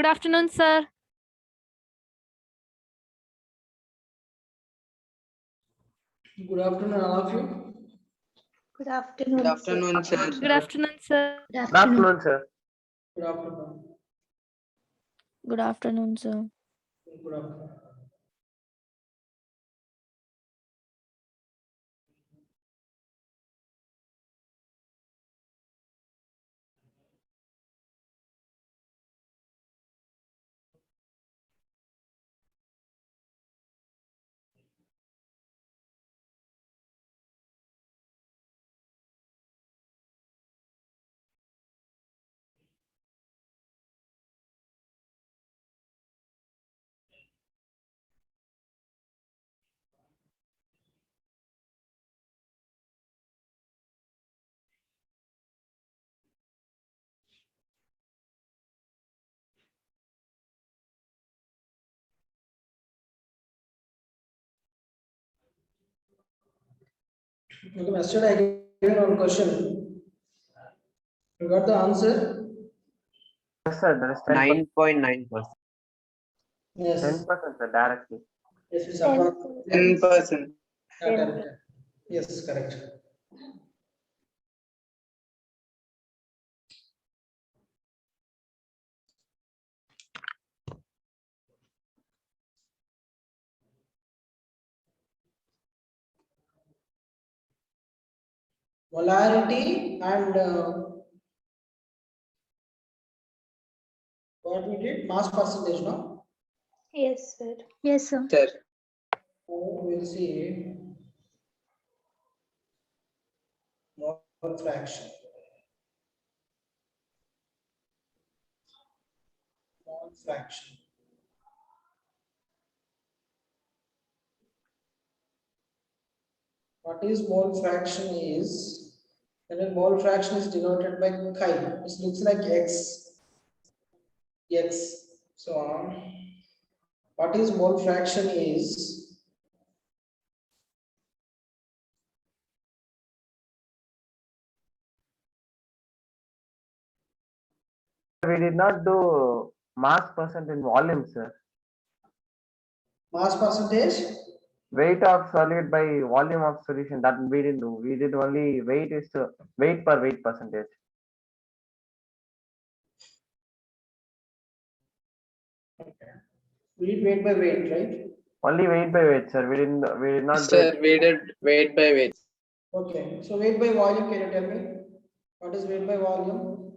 Good afternoon, sir. Good afternoon, all of you. Good afternoon. Good afternoon, sir. Good afternoon, sir. Good Good afternoon, sir. Good afternoon. Good afternoon, sir. Good afternoon. Okay, yesterday I gave one question. You got the answer? Yes, sir. That is 10%. 9.9%. Yes. 10%, sir, directly. Yes, it's about 10%. correct. Yes, correct. Molarity and what we did, mass percentage, no? Yes, sir. Yes, sir. Sir. So we'll see mole fraction. Mole fraction. What is mole fraction is, when a mole fraction is denoted by chi, it looks like x. So what is mole fraction is, We did not do mass percent in volume, sir. mass percentage. Weight of solid by volume of solution, that we didn't do. We did only weight is to weight per weight percentage. We did weight by weight, right? Only weight by weight, sir. We did not do Sir, we did weight by weight. Okay, so weight by volume, can you tell me? What is weight by volume?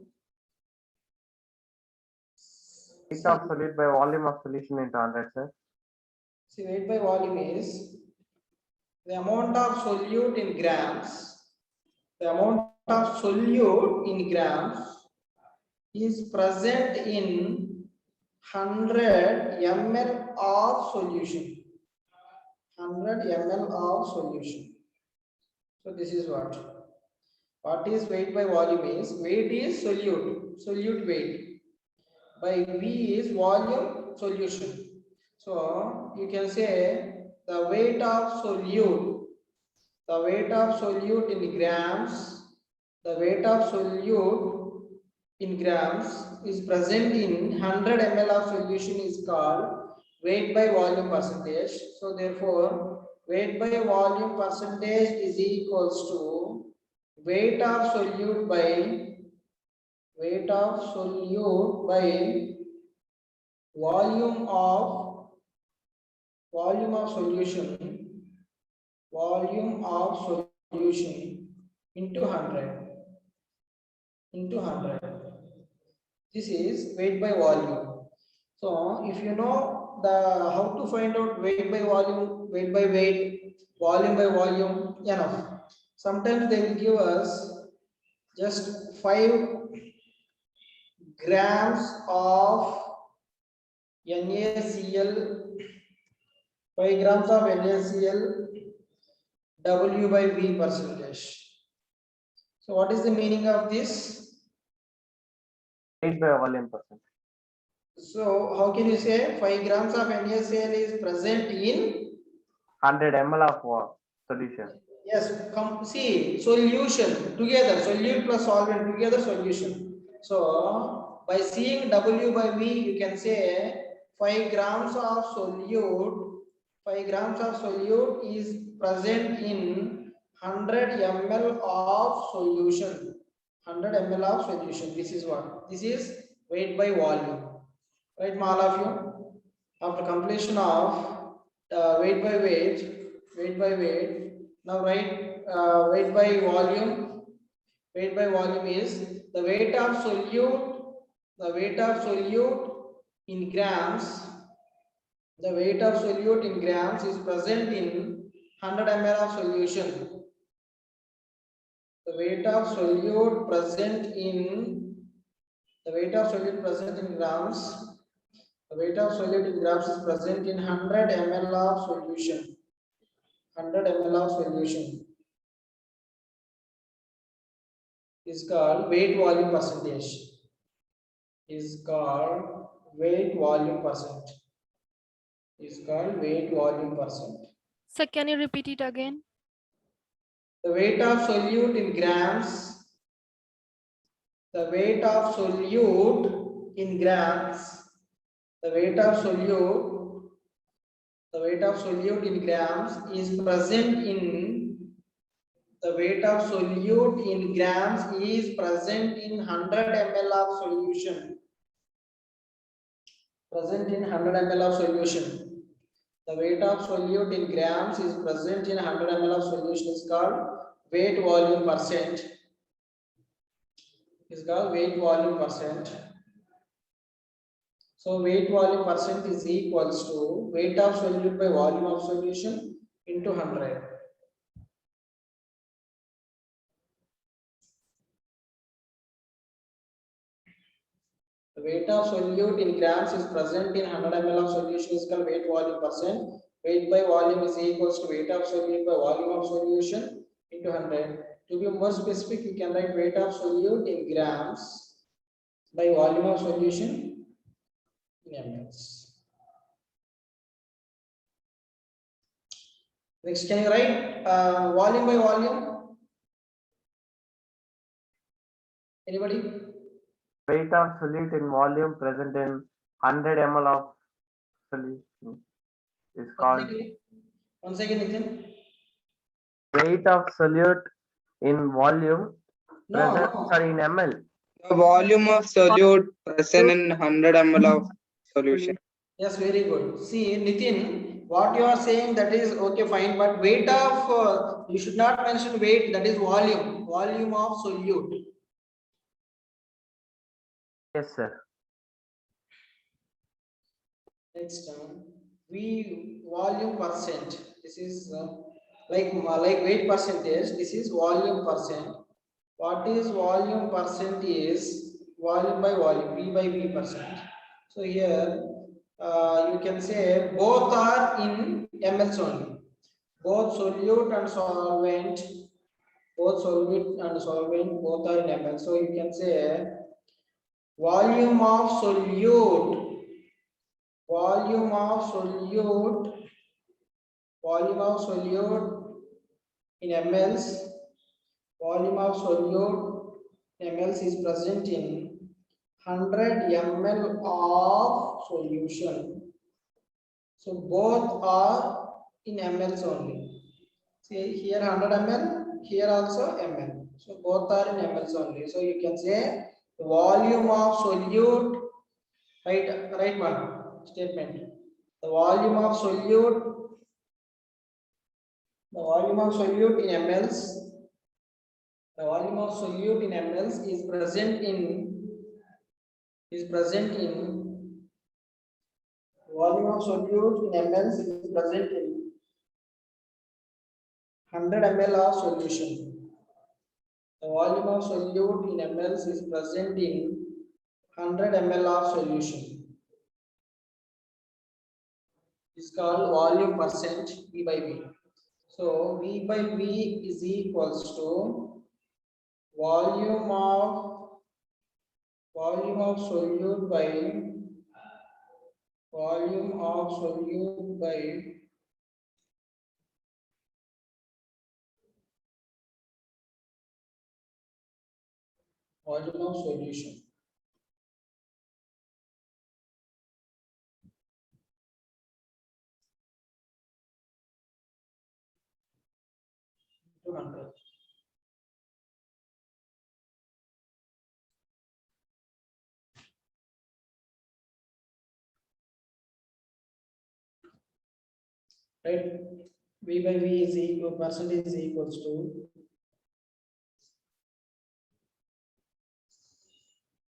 weight of solid by volume of solution into 100, sir. See, weight by volume is the amount of solute in grams. The amount of solute in grams is present in 100 ml of solution. 100 ml of solution. So this is what. What is weight by volume is, weight is solute weight. By V is volume solution. So you can say the weight of solute in grams, the weight of solute in grams is present in 100 ml of solution is called weight by volume percentage. So therefore, weight by volume percentage is equals to weight of solute by volume of solution into 100. This is weight by volume. So if you know the how to find out weight by volume, weight by weight, volume by volume, enough. Sometimes they will give us just 5 grams of NaCl, 5 grams of NaCl, W by V percentage. So what is the meaning of this? Weight by volume percent. So how can you say 5 grams of NaCl is present in? 100 ml of solution. Yes, come see solution together, solute plus solvent together solution. So by seeing W by V, you can say 5 grams of solute. 5 grams of solute is present in 100 ml of solution. 100 ml of solution. This is what? This is weight by volume. Right, all of you? After completion of weight by weight. Now write weight by volume. Weight by volume is the weight of solute. The weight of solute in grams. The weight of solute in grams is present in 100 ml of solution. The weight of solute present in grams. The weight of solute in grams is present in 100 ml of solution. 100 ml of solution is called weight volume percentage. Is called weight volume percent. Is called weight volume percent. Sir, can you repeat it again? The weight of solute in grams. The weight of solute in grams. The weight of solute in grams is present in the weight of solute in grams is present in 100 ml of solution. Present in 100 ml of solution. The weight of solute in grams is present in 100 ml of solution is called weight volume percent. Is called weight volume percent. So weight volume percent is equals to weight of solute by volume of solution into 100. The weight of solute in grams is present in 100 ml of solution is called weight volume percent. Weight by volume is equals to weight of solute by volume of solution into 100. To be more specific, you can write weight of solute in grams by volume of solution in mLs. Next, can you write volume by volume? Anybody? Weight of solute in volume present in 100 ml of solution is called One second, Nitin. weight of solute in volume present, No. sorry, in ml. The volume of solute present in 100 ml of solution. Yes, very good. See, Nitin, what you are saying that is okay, fine, but weight of you should not mention weight, that is volume of solute. Yes, sir. Next, we volume percent. This is like weight percentage. This is volume percent. What is volume percent is volume by volume, V by V percent. So here you can say both are in mLs only. Both solute and solvent, both are in mL. So you can say volume of solute in mLs. Volume of solute in mLs is present in 100 ml of solution. So both are in mLs only. See here 100 ml, here also ml. So both are in mLs only. So you can say the volume of solute, right one statement. The volume of solute in mLs. The volume of solute in mLs is present in volume of solute in mLs is present in 100 ml of solution. The volume of solute in mLs is present in 100 ml of solution. It's called volume percent V by V. So V by V is equals to volume of solute by volume of solute by volume of solution. right? V by V is equal, percentage is equals to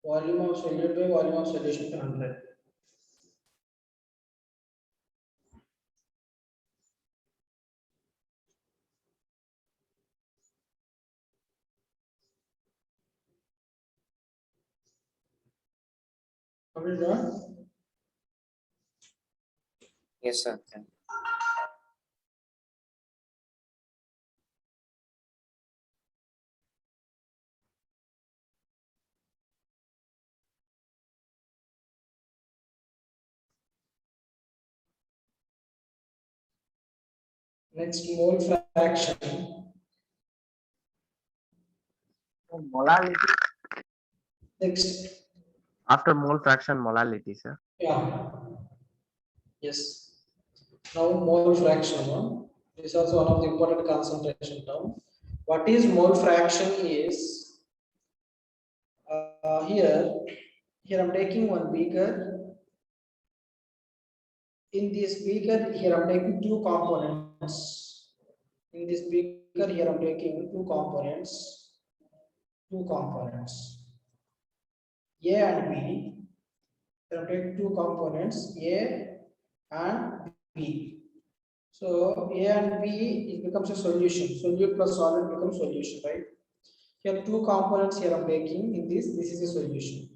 volume of solute by volume of solution to 100. Complete that? Yes, sir. Next, mole fraction. Molality. Next, After mole fraction, molality, sir. yeah, yes. Now mole fraction. No? This is also one of the important concentration term. What is mole fraction is here I'm taking one beaker. In this beaker, here I'm taking two components. In this beaker, here I'm taking two components. A and B. Here I'm taking two components, A and B. So A and B, it becomes a solution. Solute plus solvent becomes solution, right? Here two components here I'm taking in this. This is a solution.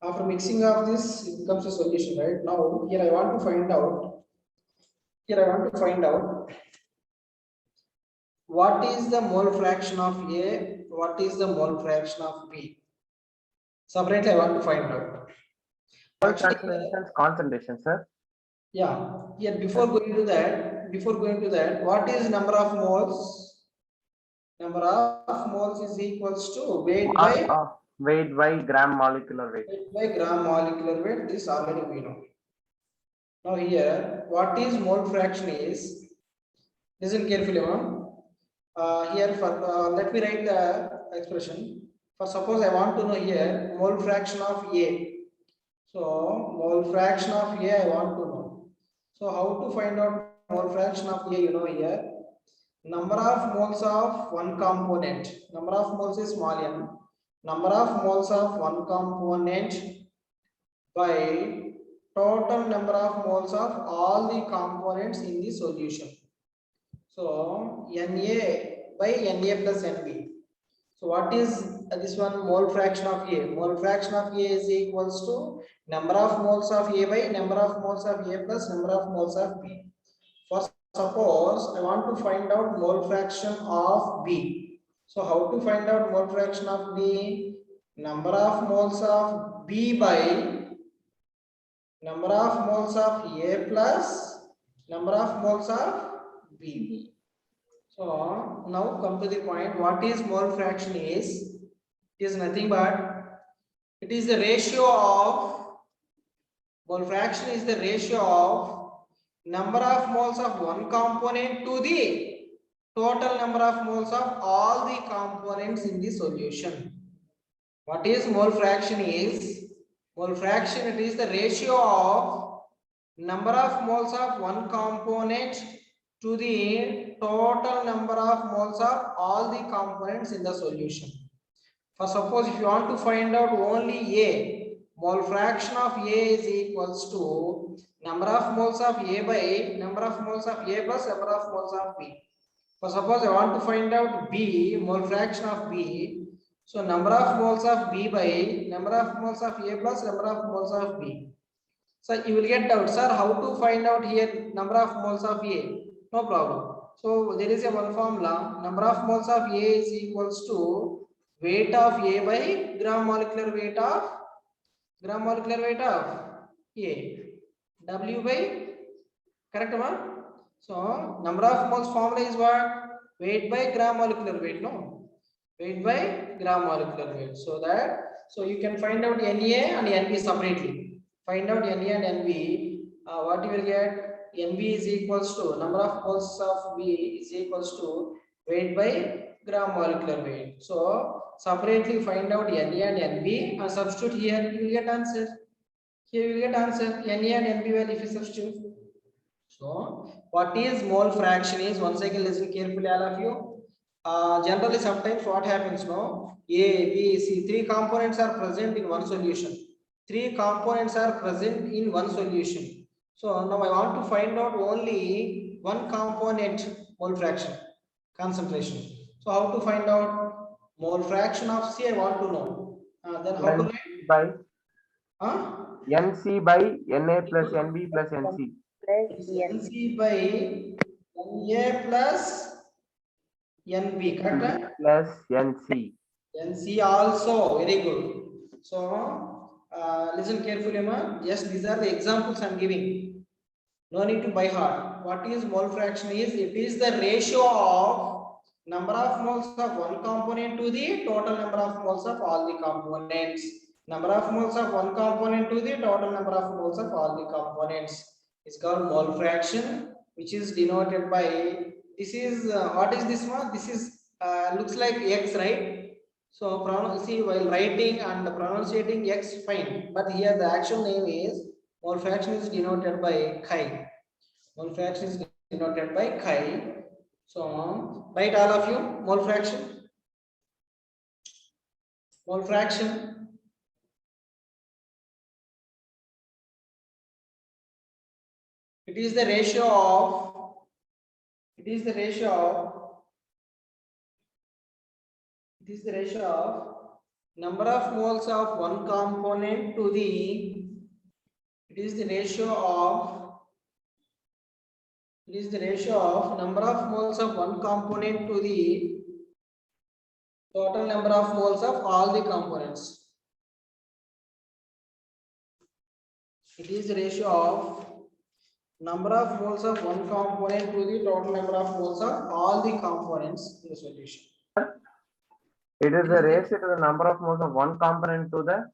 After mixing of this, it becomes a solution, right? Now here I want to find out. What is the mole fraction of A? What is the mole fraction of B? Separately, I want to find out. Mole Actually, fraction in the sense concentration, sir. yeah. Here, before going to that, what is number of moles? Number of moles is equals to weight by Weight by gram molecular weight. gram molecular weight. This already we know. Now here, what is mole fraction is? Listen carefully, man. Here for let me write the expression. For suppose I want to know here mole fraction of A. So mole fraction of A I want to know. So how to find out mole fraction of A? You know here number of moles of one component. Number of moles is small n. Number of moles of one component by total number of moles of all the components in the solution. So Na by Na plus Nb. So what is this one mole fraction of A? Mole fraction of A is equals to number of moles of A by number of moles of A plus number of moles of B. For suppose I want to find out mole fraction of B. So how to find out mole fraction of B? Number of moles of B by number of moles of A plus number of moles of B. So now come to the point. What is mole fraction is? It is nothing but it is the ratio of mole fraction is the ratio of number of moles of one component to the total number of moles of all the components in the solution. What is mole fraction is? Mole fraction, it is the ratio of number of moles of one component to the total number of moles of all the components in the solution. For suppose if you want to find out only A, mole fraction of A is equals to number of moles of A by number of moles of A plus number of moles of B. For suppose I want to find out B, mole fraction of B, so number of moles of B by number of moles of A plus number of moles of B. So you will get doubt, sir, how to find out here number of moles of A? No problem. So there is a one formula, number of moles of A is equals to weight of A by gram molecular weight of A. W by, correct one? So number of moles formula is what? Weight by gram molecular weight, no? Weight by gram molecular weight. So you can find out Na and Nb separately. Find out Na and Nb. What you will get? Nb is equals to number of moles of B is equals to weight by gram molecular weight. So separately find out Na and Nb and substitute here. You will get answer. Here you will get answer. Na and Nb value if you substitute. So what is mole fraction is, once again listen carefully all of you. Generally sometimes what happens now, A, B, C, three components are present in one solution. Three components are present in one solution. So now I want to find out only one component mole fraction concentration. So how to find out mole fraction of C? I want to know. Then how to write? by Huh? NC by NA plus NB plus NC. NC by NA plus NB, correct? Plus NC. NC also, very good. So listen carefully, ma. Yes, these are the examples I'm giving. No need to by heart. What is mole fraction is? It is the ratio of number of moles of one component to the total number of moles of all the components. Number of moles of one component to the total number of moles of all the components. It's called mole fraction, which is denoted by, this is what is this one? This is looks like X, right? So see, while writing and pronouncing X, fine, but here the actual name is mole fraction is denoted by chi. Mole fraction is denoted by chi. So write all of you mole fraction. Mole fraction. It is the ratio of. It is the ratio of. It is the ratio of number of moles of one component to the. It is the ratio of. It is the ratio of number of moles of one component to the total number of moles of all the components. It is the ratio of number of moles of one component to the total number of moles of all the components in the solution. It is the ratio to the number of moles of one component to the.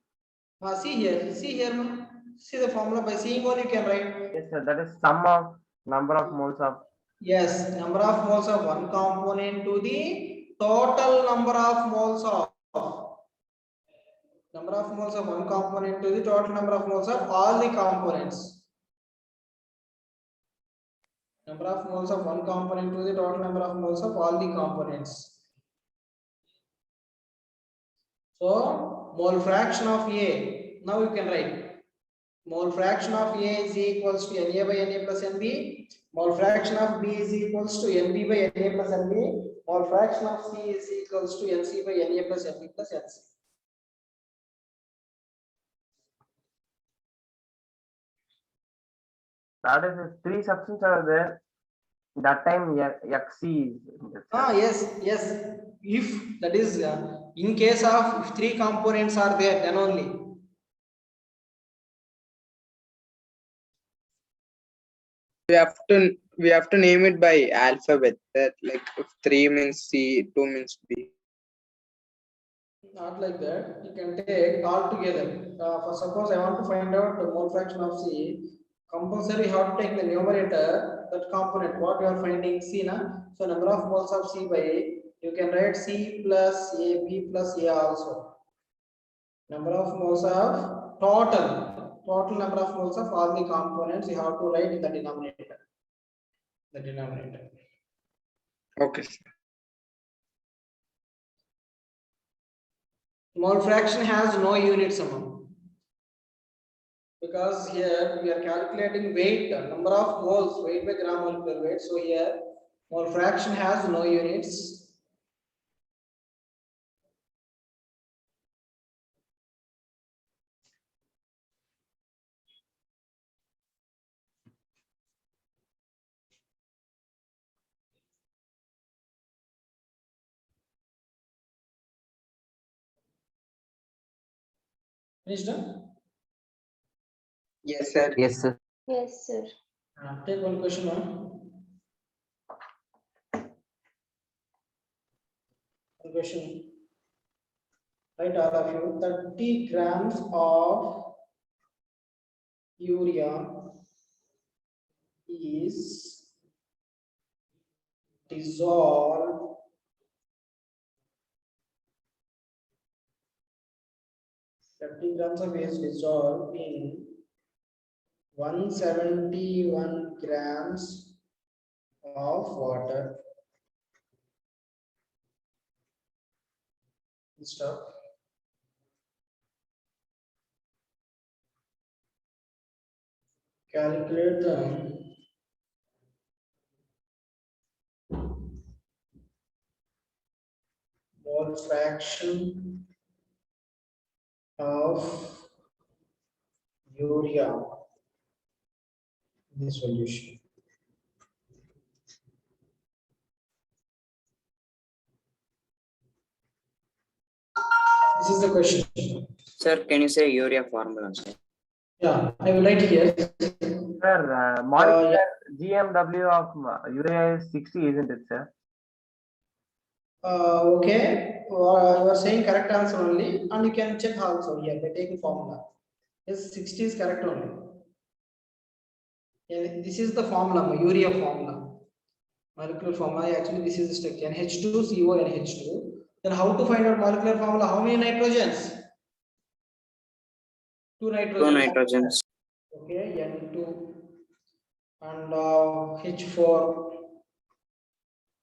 See here, man. See the formula. By seeing only you can write. Yes, sir. That is sum of number of moles of. Yes, number of moles of one component to the total number of moles of. Number of moles of one component to the total number of moles of all the components. Number of moles of one component to the total number of moles of all the components. So mole fraction of A. Now you can write mole fraction of A is equals to Na by Na plus Nb. Mole fraction of B is equals to Nb by Na plus Nb. Mole fraction of C is equals to Nc by Na plus Nb plus Nc. That is, three substances are there. That time Xc. Yes. If that is in case of if three components are there, then only. We have to name it by alphabet. That like if 3 means C, 2 means B. Not like that. You can take all together. For suppose I want to find out the mole fraction of C. Compulsory, have to take the numerator, that component, what you are finding C na. So number of moles of C by A, you can write C plus A, B plus A also. Number of moles of total number of moles of all the components you have to write in the denominator. Okay. Mole fraction has no units amount. Because here we are calculating weight, number of moles, weight by gram molecular weight. So here mole fraction has no units. Finished? Yes, sir. Yes, sir. Yes, sir. Take one question on. One question. Right, all of you. 30 grams of urea is dissolved 30 grams of urea is dissolved in 171 grams of water. Stuff. Calculate the mole fraction of urea in the solution. This is the question. Sir, can you say urea formula? Sir? Yeah, I will write here. Sir, molecular GMW of urea is 60, isn't it, sir? Okay, you are saying correct answer only, and you can check also here by taking formula. Yes, 60 is correct only. Yeah, this is the formula, urea formula. Molecular formula, actually this is the structure NH2 CO NH2. Then how to find out molecular formula? How many nitrogens? 2 nitrogens. 2 nitrogens. Okay, N2 and H4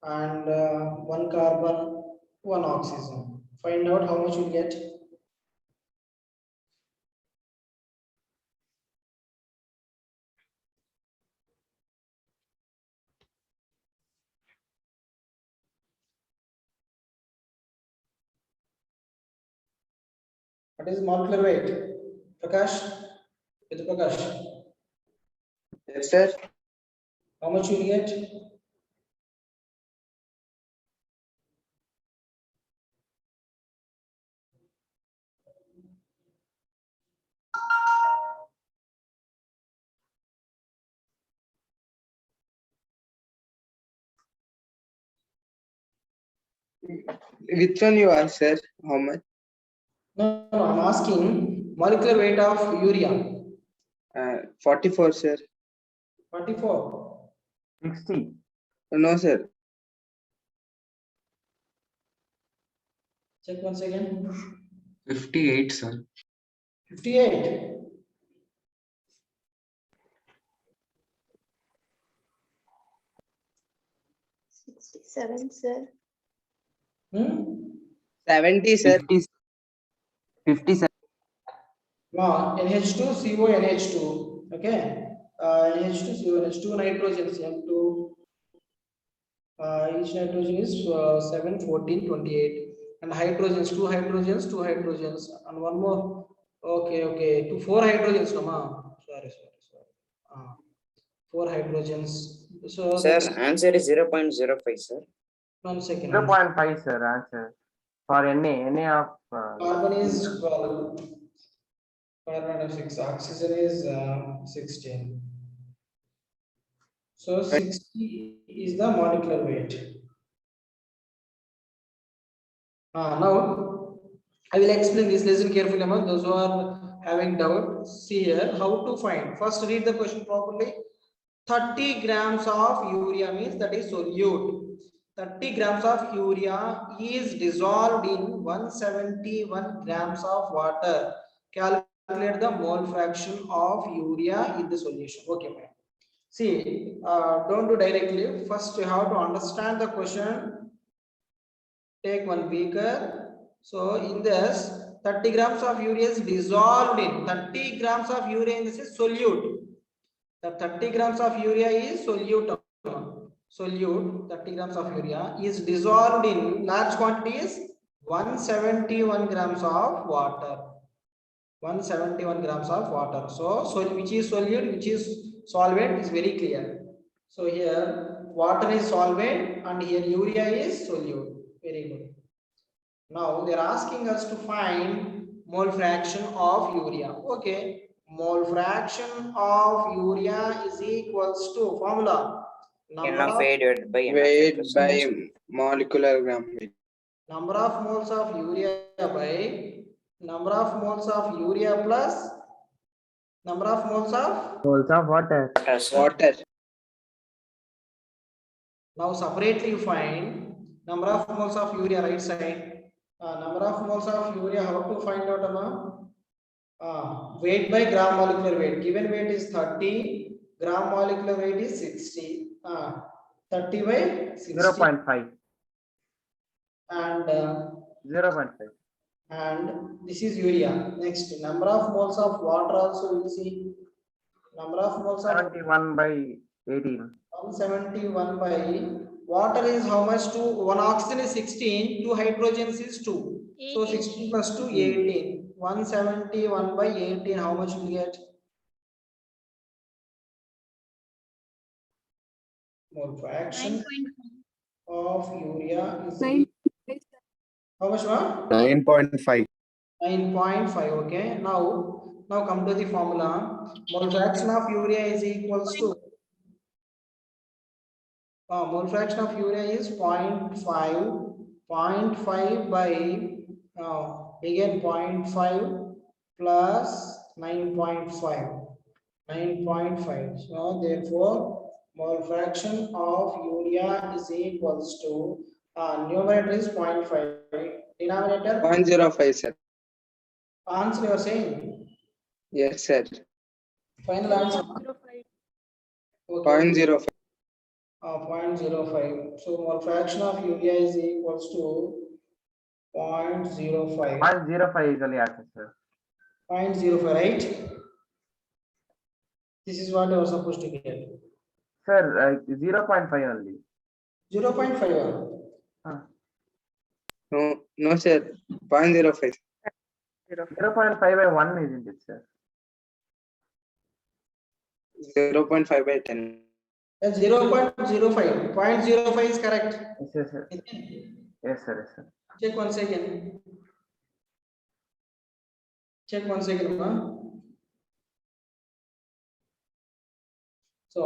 and 1 carbon, 1 oxygen. Find out how much you get. What is molecular weight? Prakash? With Prakash. Yes, sir. How much you get? Which one you asked, sir? How much? No, I'm asking molecular weight of urea. 44, sir. 44. 60. No, sir. Check once again. 58, sir. 58. Seven, sir. 70, sir. 57. Now, NH2, CO, NH2. Okay. NH2, CO, NH2 nitrogens. M2. Each nitrogen is 7, 14, 28. And hydrogens, 2 hydrogens, 2 hydrogens. And one more. Okay. 4 hydrogens. No, ma. Sorry. 4 hydrogens. So, Sir, answer is 0.05, sir. 1 second. 0.5, sir, answer. For Na of Carbon is 12. Carbon of 6. Oxygen is 16. So 60 is the molecular weight. Now I will explain this. Listen carefully, among those who are having doubt. See here how to find. First, read the question properly. 30 grams of urea means that is solute. 30 grams of urea is dissolved in 171 grams of water. Calculate the mole fraction of urea in the solution. Okay, fine. See, don't do directly. First, you have to understand the question. Take one beaker. So, in this, 30 grams of urea is dissolved in 30 grams of urea in this is solute. The 30 grams of urea is solute. Solute 30 grams of urea is dissolved in large quantities 171 grams of water. 171 grams of water. So which is solute, which is solvent is very clear. So here water is solvent and here urea is solute. Very good. Now they are asking us to find mole fraction of urea. Okay, mole fraction of urea is equals to formula. N of A divided by N of A Weight plus by N. molecular gram weight. Number of moles of urea by number of moles of urea plus number of moles of water. Water, sir. Water. Now separately you find number of moles of urea right side. Number of moles of urea, how to find out, weight by gram molecular weight. Given weight is 30 gram molecular weight is 60. 30 by 60. 0.5. And 0.5. and this is urea. Next, number of moles of water also we'll see. Number of moles of 71 by 18. 171 by water is how much? 2. One oxygen is 16, 2 hydrogens is 2. So 16 plus 2, 18. 171 by 18, how much will you get? Mole fraction of urea is how much more? 9.5. 9.5. Okay. Now come to the formula. Mole fraction of urea is equals to mole fraction of urea is 0.5. 0.5 by again 0.5 plus 9.5. 9.5. So therefore mole fraction of urea is equals to numerator is 0.5. Denominator 0.05, sir. answer you are saying. Yes, sir. Final answer. 0.05. Okay. 0.05. 0.05. So mole fraction of urea is equals to 0.05. 0.05 easily access, sir. 0.05, right? This is what I was supposed to get. Sir, 0.5 only. 0.5. No, sir. 0.05. 0.5 by 1 isn't it, sir? 0.5 by 10. 0.05. 0.05 is correct. Yes, sir. Yes, sir. Yes, sir. Check 1 second. Check 1 second. So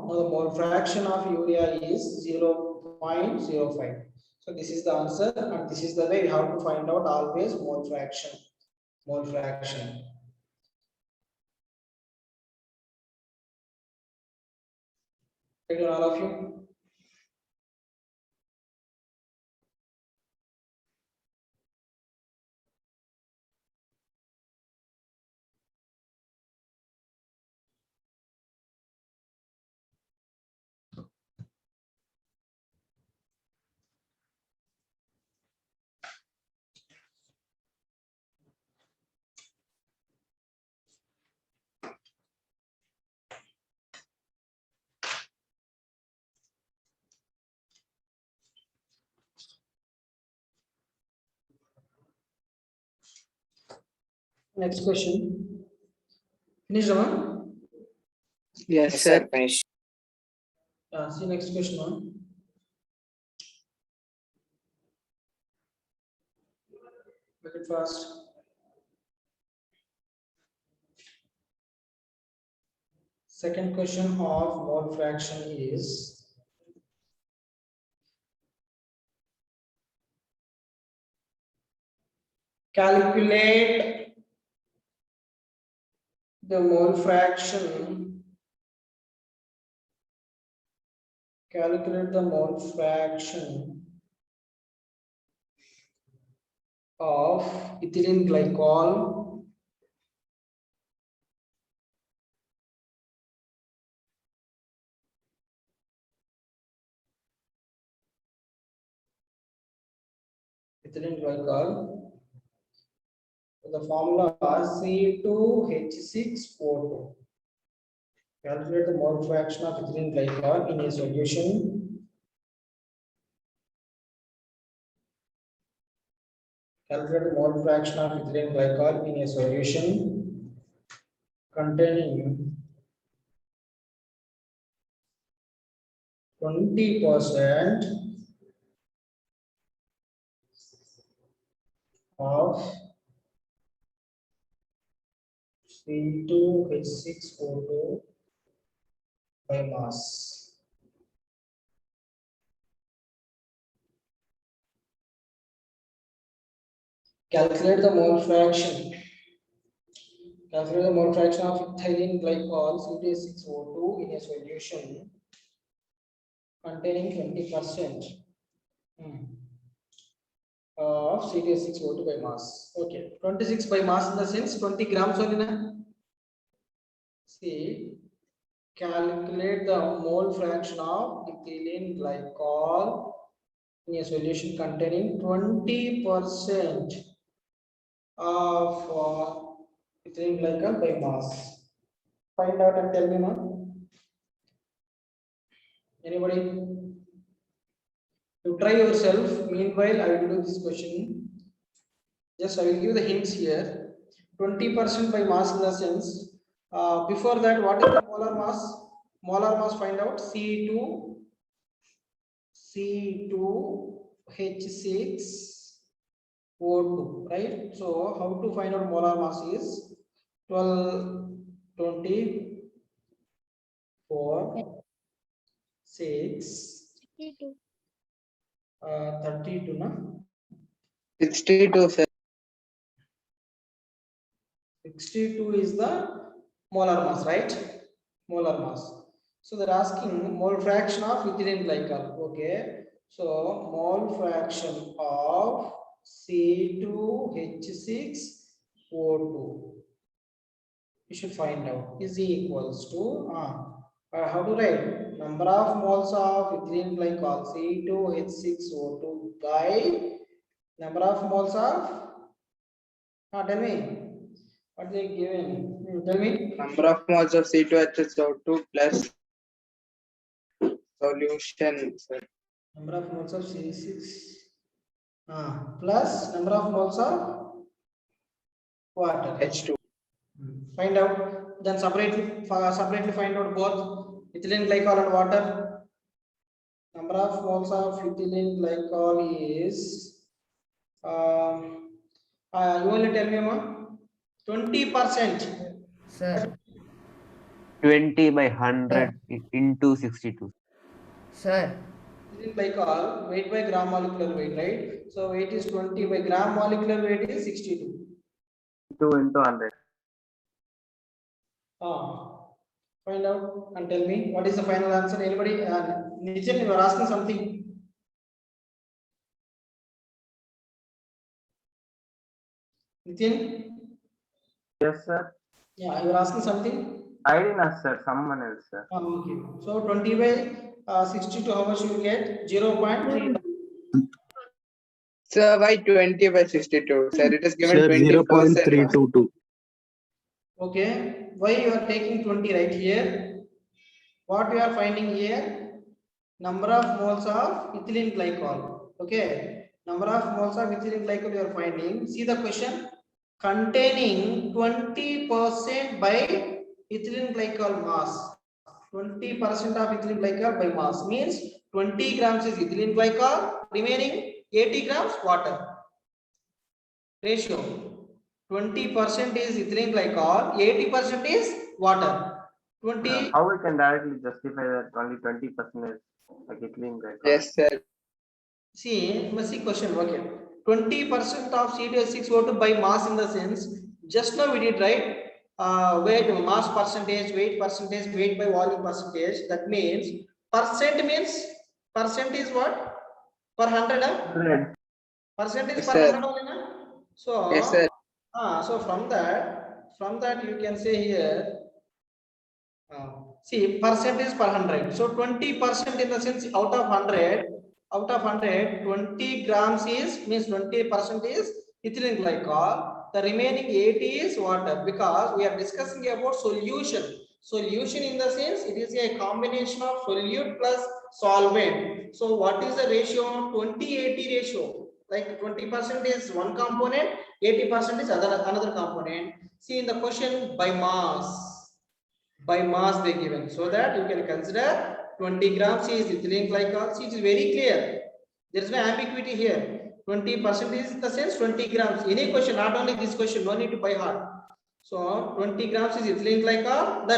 now the mole fraction of urea is 0.05. So this is the answer, and this is the way we have to find out always mole fraction. Mole fraction. Right on, all of you. Next question. Finish, Raman? Yes, Yes, sir. sir. Finish. See next question. Make it fast. Second question of mole fraction is calculate the mole fraction. Calculate the mole fraction of ethylene glycol the formula C2H6O2. Calculate the mole fraction of ethylene glycol in a solution. Calculate the mole fraction of ethylene glycol in a solution containing 20% of C2H6O2 by mass. Calculate the mole fraction. Calculate the mole fraction of ethylene glycol C2H6O2 in a solution containing 20% of C2H6O2 by mass. Okay, 26 by mass in the sense 20 grams only. See, calculate the mole fraction of ethylene glycol in a solution containing 20% of ethylene glycol by mass. Find out and tell me now. Anybody? You try yourself. Meanwhile, I will do this question. Just I will give the hints here. 20% by mass in the sense. Before that, what is the molar mass? Molar mass, find out. C2H6O2, right? So how to find out molar mass is 12, 24, 6, 32, no? 62, sir. 62 is the molar mass, right? Molar mass. So they're asking mole fraction of ethylene glycol. Okay. So mole fraction of C2H6O2. You should find out is equals to how to write number of moles of ethylene glycol C2H6O2 by number of moles of tell me what they given. Tell me. Number of moles of C2H2O2 plus solution, sir. Number of moles of C6 plus number of moles of water H2. Find out. Then separately find out both ethylene glycol and water. Number of moles of ethylene glycol is you only tell me, ma. 20%. Sir, 20 by 100 into 62. sir, Ethylene glycol weight by gram molecular weight, right? So weight is 20 by gram molecular weight is 62. 2 into 100. Find out and tell me what is the final answer. Anybody? Nitin, you are asking something. Nitin? Yes, sir. Yeah, you are asking something. I didn't ask, sir. Someone else, sir. Okay. So 20 by 62, how much you will get? 0.3. Sir, why 20 by 62? Sir, it is given Sir, 20%. 0.322. Okay. Why you are taking 20 right here? What you are finding here? Number of moles of ethylene glycol. Okay. Number of moles of ethylene glycol you are finding. See the question. Containing 20% by ethylene glycol mass. 20% of ethylene glycol by mass means 20 grams is ethylene glycol, remaining 80 grams water. Ratio 20% is ethylene glycol, 80% is water. 20. How we can directly justify that only 20% is like ethylene glycol? Yes, sir. See, must see question. Okay, 20% of C2H6O2 by mass in the sense. Just now we did right. Weight mass percentage, weight percentage, weight by volume percentage. That means percent is what? Per 100. 100. Percent is Yes, per sir. 100 only, na? So Yes, sir. so from that you can say here. See, percent is per 100. So 20% in the sense out of 100, 20 grams is means 20% is ethylene glycol. The remaining 80 is water, because we are discussing about solution. Solution in the sense it is a combination of solute plus solvent. So what is the ratio? 20-80 ratio. Like 20% is one component, 80% is another component. See in the question by mass. By mass they given, so that you can consider 20 grams is ethylene glycol. See, it is very clear. There is no ambiguity here. 20% is the sense 20 grams. Any question, not only this question, no need to by heart. So 20 grams is ethylene glycol. The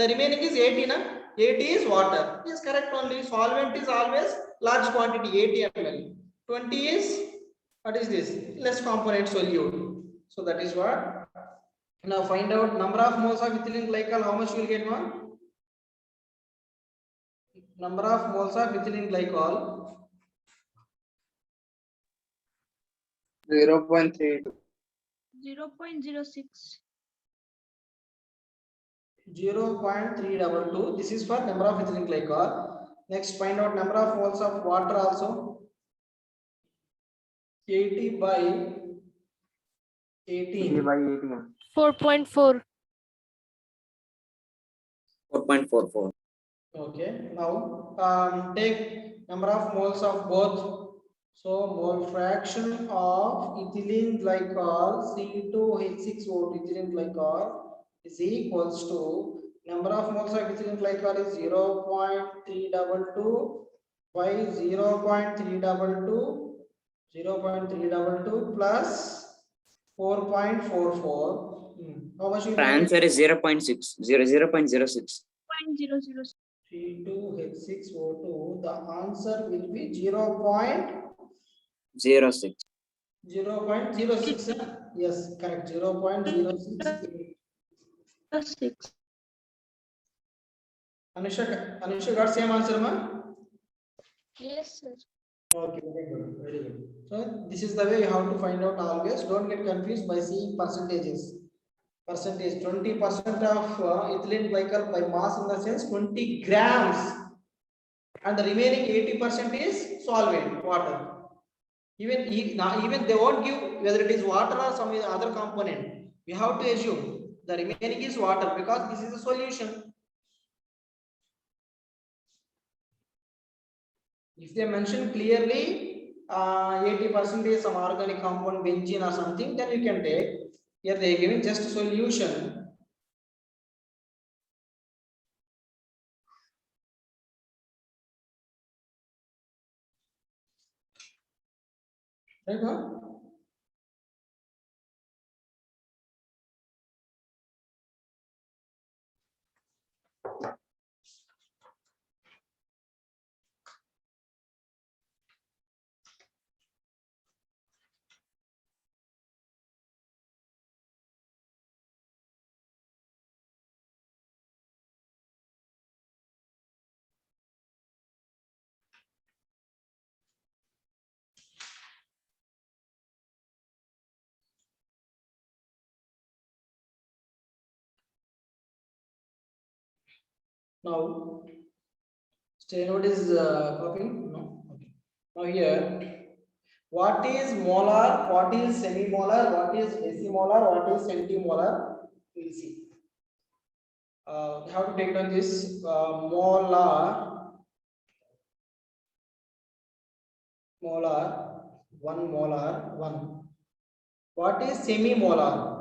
remaining is 80, na? 80 is water. Yes, correct only. Solvent is always large quantity, 80 ml. 20 is what is this? Less component solute. So that is what. Now find out number of moles of ethylene glycol. How much you will get, one? Number of moles of ethylene glycol. 0.32. 0.06. 0.322. This is for number of ethylene glycol. Next, find out number of moles of water also. 80 by 18. 3/18. 4.4. 4.44. Okay. Now, take number of moles of both. So, mole fraction of ethylene glycol C2H6O2 ethylene glycol is equals to number of moles of ethylene glycol is 0.322 by 0.322 plus 4.44. How much you The answer is 0.6. 0.06. 0.00. C2H6O2, the answer will be 0.06. 06. Yes, correct. 0.06. 6. Anusha got same answer, ma? Yes, sir. Okay, very good, very good. So this is the way you have to find out always. Don't get confused by seeing percentages. Percentage 20% of ethylene glycol by mass, in the sense 20 grams, and the remaining 80% is solvent, water. Even they won't give whether it is water or some other component. We have to assume the remaining is water because this is a solution. If they mention clearly 80% is some organic compound, benzene or something, then you can take. Here they are giving just a solution. Right, huh? Now, Stenoid is copying? No. Okay. Now here, what is molar? What is semimolar? What is decimolar? What is centimolar? We'll see. We have to take down this molar, 1 molar, 1. What is semimolar?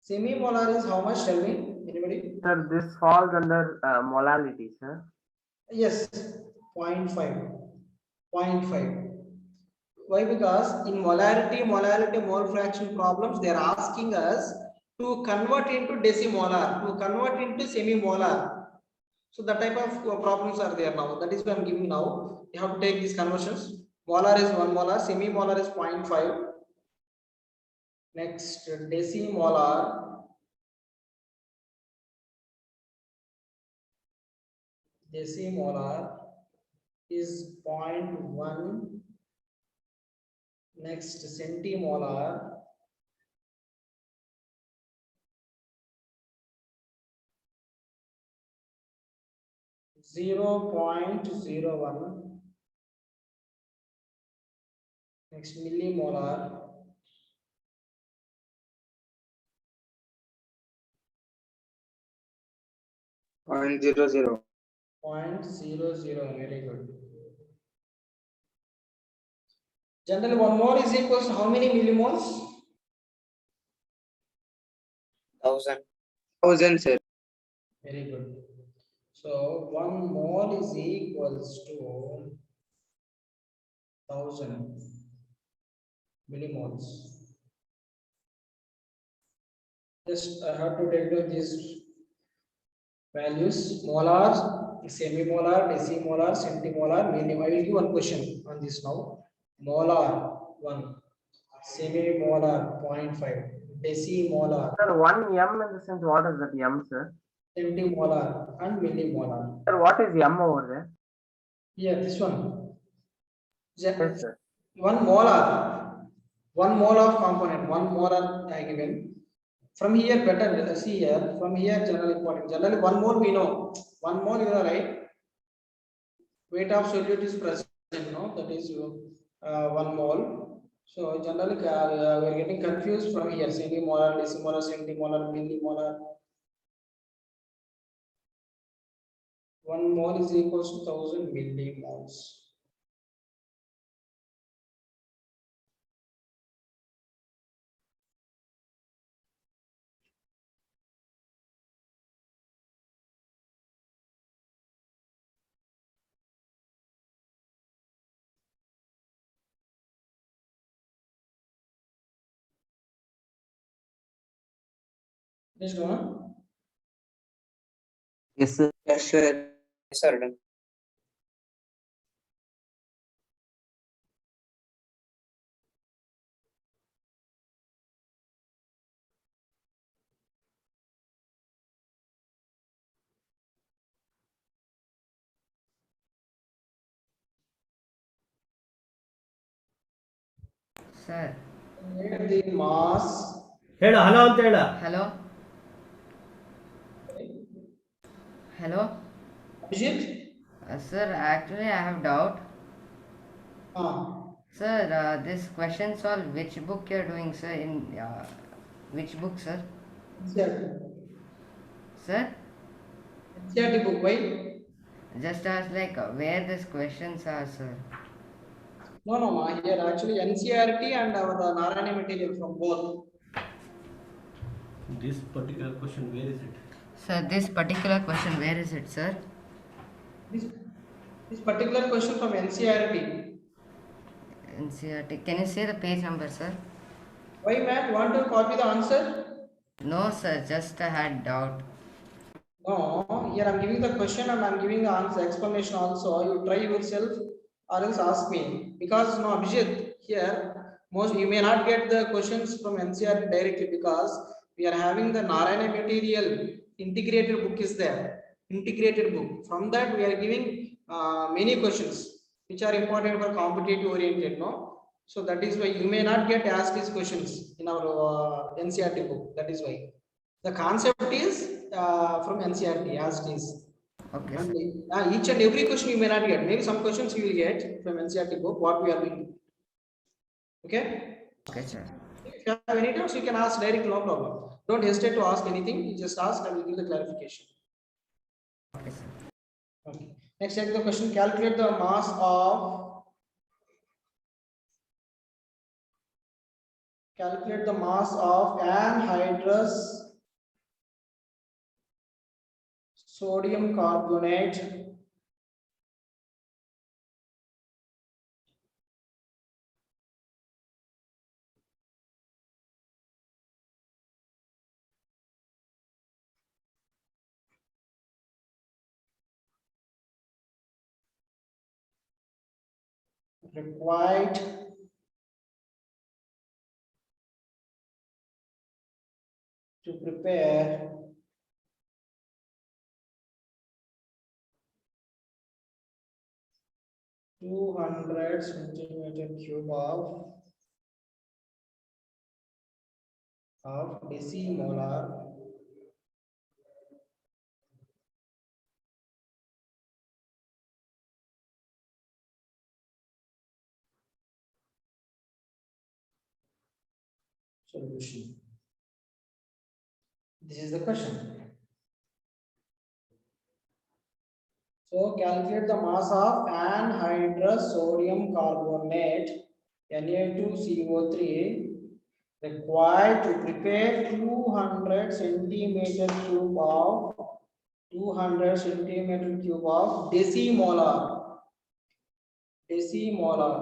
Semimolar is how much? Tell me, anybody? Sir, this falls under molality, sir. Yes, 0.5. 0.5. Why? Because in molarity, mole fraction problems, they are asking us to convert into decimolar, to convert into semimolar. So the type of problems are there now. That is what I am giving now. You have to take these conversions. Molar is 1 molar, semimolar is 0.5. Next, decimolar. Decimolar is 0.1. Next, centimolar. .01. Next, millimolar. Point zero zero. 0.00. Very good. Generally, 1 mole is equals to how many millimoles? 1000. 1000, sir. Very good. So 1 mole is equals to 1000 millimoles. Just I have to take down these values: molar, semimolar, decimolar, centimolar, millimolar. I will give one question on this now. Molar 1, semimolar 0.5, decimolar, Sir, 1 M in the sense, what is that M, sir? centimolar, and millimolar. Sir, what is M over there? Here, this one. Yes, sir. 1 molar. 1 mole of component, 1 molar given. From here, better see here. From here, general important. Generally, 1 mole we know. 1 mole, you know, right? Weight of solute is present, no? That is 1 mole. So generally, we are getting confused from here. Centimolar, decimolar, centimolar, millimolar. 1 mole is equals to 1000 millimoles. Yes, go on. Yes, sir. Yes, sir. Yes, sir. Done. Sir. The mass. ಹೇಳು hello ಅಂತ ಹೇಳ. Hello. Hello. Abhijit? Sir, actually I have doubt. Ah. Sir, this question solve which book you're doing, sir? In which book, sir? NCERT. Sir, NCERT book, why? just ask like where these questions are, sir. No, no, ma. Here actually NCERT and our Narayana material from both. This particular question, where is it? Sir, this particular question, where is it, sir? This particular question from NCERT. NCERT. Can you say the page number, sir? Why, man? Want to copy the answer? No, sir, just I had doubt. No, here I'm giving the question and I'm giving the answer explanation also. You try yourself or else ask me. Because no, Abhijit, here most you may not get the questions from NCERT directly because we are having the Narayana material integrated book is there. Integrated book. From that we are giving many questions which are important for competitive oriented, no? So that is why you may not get asked these questions in our NCERT book. That is why. The concept is from NCERT as it is. Okay, And, sir. each and every question you may not get. Maybe some questions you will get from NCERT book. What we are doing. Okay. Okay, sir. If you have any doubts, you can ask directly. No problem. Don't hesitate to ask anything. You just ask and we will give the clarification. Okay, sir. Okay. Next, take the question. Calculate the mass of. Calculate the mass of anhydrous sodium carbonate required to prepare 200 centimeter cube of decimolar solution. This is the question. So calculate the mass of anhydrous sodium carbonate Na2CO3 required to prepare 200 centimeter cube of 200 centimeter cube of decimolar. Decimolar.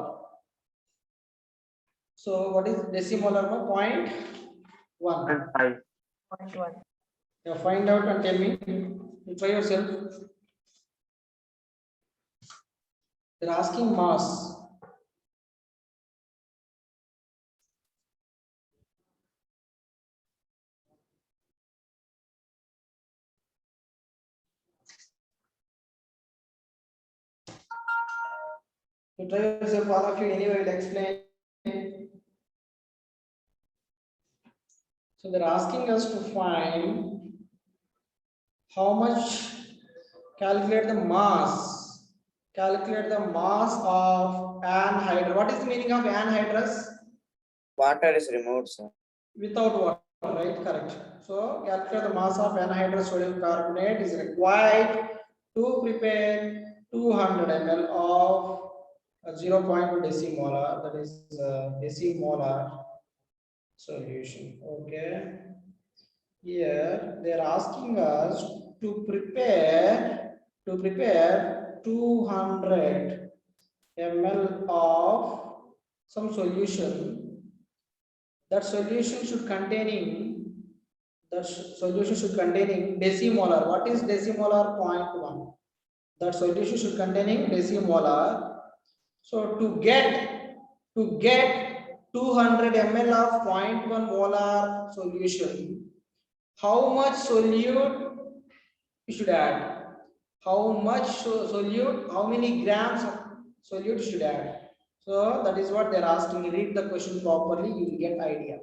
So what is decimolar? No, 0.1. 0.5. 0.1. Yeah, find out and tell me. You try yourself. They're asking mass. You try yourself, all of you anyway will explain. So they're asking us to find how much, calculate the mass of anhydrous. What is the meaning of anhydrous? Water is removed, sir. Without water, right? Correct. So calculate the mass of anhydrous sodium carbonate is required to prepare 200 ml of 0.2 decimolar, that is decimolar solution. Okay. Here they are asking us to prepare 200 ml of some solution. That solution should containing decimolar. What is decimolar? 0.1. That solution should containing decimolar. So to get 200 ml of 0.1 molar solution, how much solute you should add? How much solute? How many grams of solute you should add? So that is what they are asking. Read the question properly, you will get idea.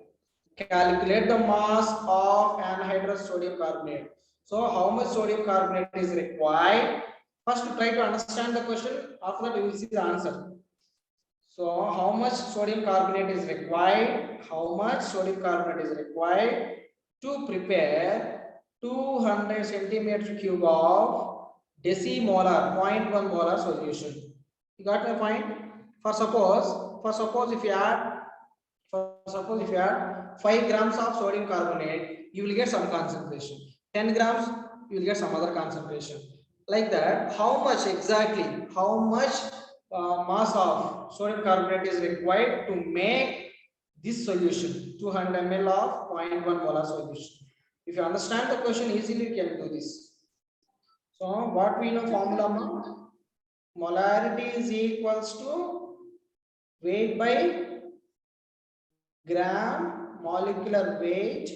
Calculate the mass of anhydrous sodium carbonate. So how much sodium carbonate is required? First try to understand the question, after that you will see the answer. So how much sodium carbonate is required? How much sodium carbonate is required to prepare 200 centimeter cube of decimolar 0.1 molar solution? You got my point? For suppose if you add 5 grams of sodium carbonate, you will get some concentration. 10 grams, you will get some other concentration. Like that, how much exactly? How much mass of sodium carbonate is required to make this solution? 200 ml of 0.1 molar solution. If you understand the question easily, you can do this. So what we know formula? Molarity is equals to weight by gram molecular weight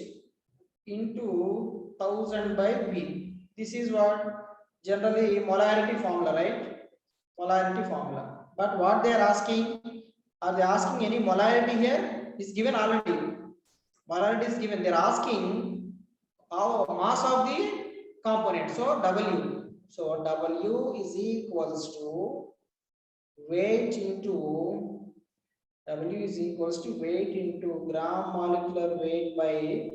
into 1000 by V. This is what generally molarity formula, right? Molarity formula. But what they are asking, are they asking any molarity here? Is given already. Molarity is given. They are asking how mass of the component. So W. So W is equals to weight into gram molecular weight by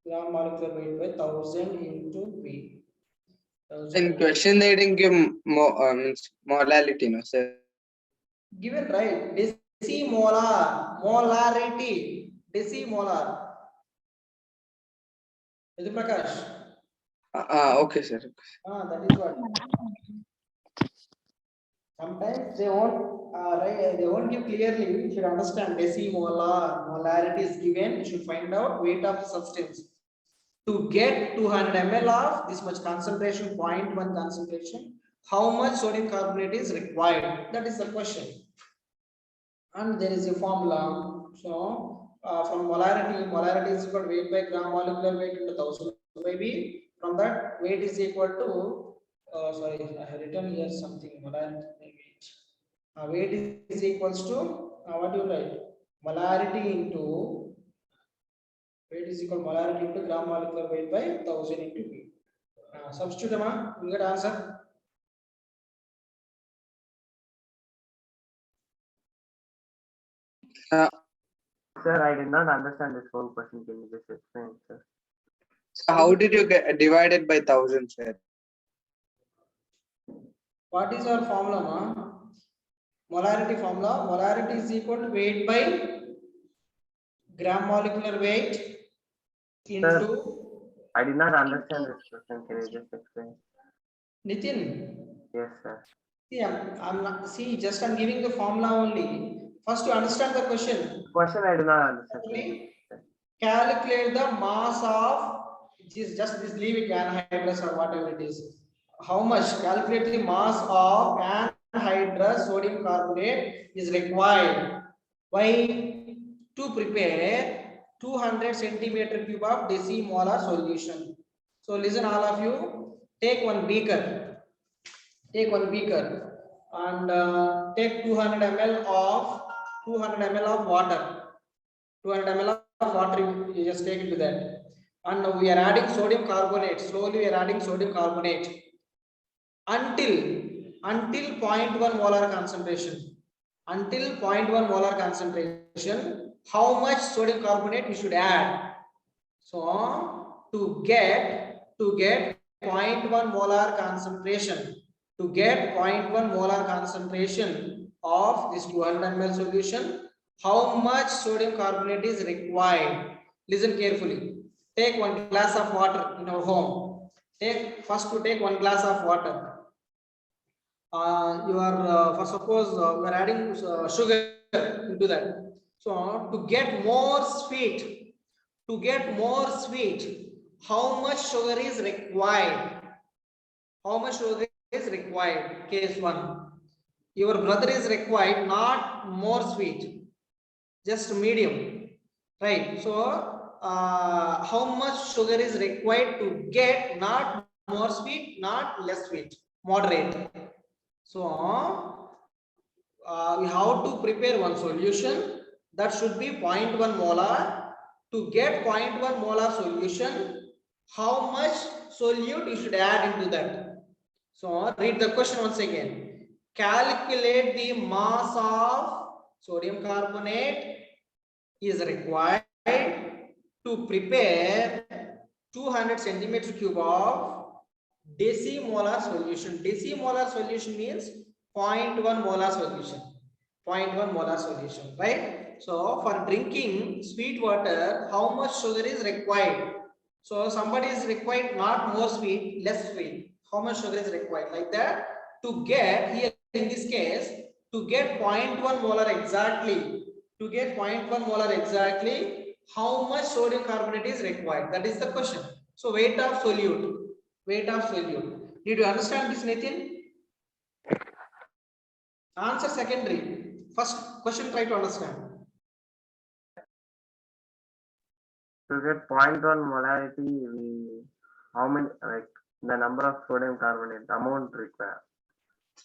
1000 into V. In question they didn't give means molality, no sir. Given, right? Decimolar, molarity, decimolar. Vidhu Prakash. Okay sir. That is what. Sometimes they won't give clearly. You should understand decimolar, molarity is given. You should find out weight of the substance. To get 200 ml of this much concentration, 0.1 concentration, how much sodium carbonate is required? That is the question. And there is a formula. So from molarity is equal to weight by gram molecular weight into 1000 by V. From that, weight is equal to sorry, I have written here something. Molarity weight. Weight is equals to what do you write? Molarity into weight is equal to molarity into gram molecular weight by 1000 into V. Substitute, you get answer. Sir, I did not understand this whole question. Can you just explain, sir? So how did you get divided by 1000, sir? What is our formula, molarity formula? Molarity is equal to weight by gram molecular weight into. Sir, I did not understand this question. Can you just explain? Nitin. Yes, sir. See, I'm giving the formula only. First, to understand the question. Question I do not understand. Calculate the mass of just this, leave it anhydrous or whatever it is. How much? Calculate the mass of anhydrous sodium carbonate is required. Why? To prepare 200 centimeter cube of decimolar solution. So listen, all of you, take one beaker. Take one beaker and take 200 ml of water. 200 ml of water you just take into that. And now we are adding sodium carbonate. Slowly we are adding sodium carbonate until 0.1 molar concentration. Until 0.1 molar concentration, how much sodium carbonate you should add? So to get 0.1 molar concentration, to get 0.1 molar concentration of this 200 ml solution, how much sodium carbonate is required? Listen carefully. Take 1 glass of water in our home. First to take 1 glass of water. You are for suppose we are adding sugar into that. So to get more sweet, how much sugar is required? How much sugar is required? Case 1. Your brother is required not more sweet, just medium, right? So how much sugar is required to get not more sweet, not less sweet, moderate? So we have to prepare one solution that should be 0.1 molar. To get 0.1 molar solution, how much solute you should add into that? So read the question once again. Calculate the mass of sodium carbonate is required to prepare 200 centimeter cube of decimolar solution. Decimolar solution means 0.1 molar solution. 0.1 molar solution, right? So for drinking sweet water, how much sugar is required? So somebody is required not more sweet, less sweet. How much sugar is required? Like that. To get here in this case, to get 0.1 molar exactly, how much sodium carbonate is required? That is the question. So weight of solute. Did you understand this, Nitin? Answer secondary. First question, try to understand. To get 0.1 molarity, how many, like the number of sodium carbonate amount required?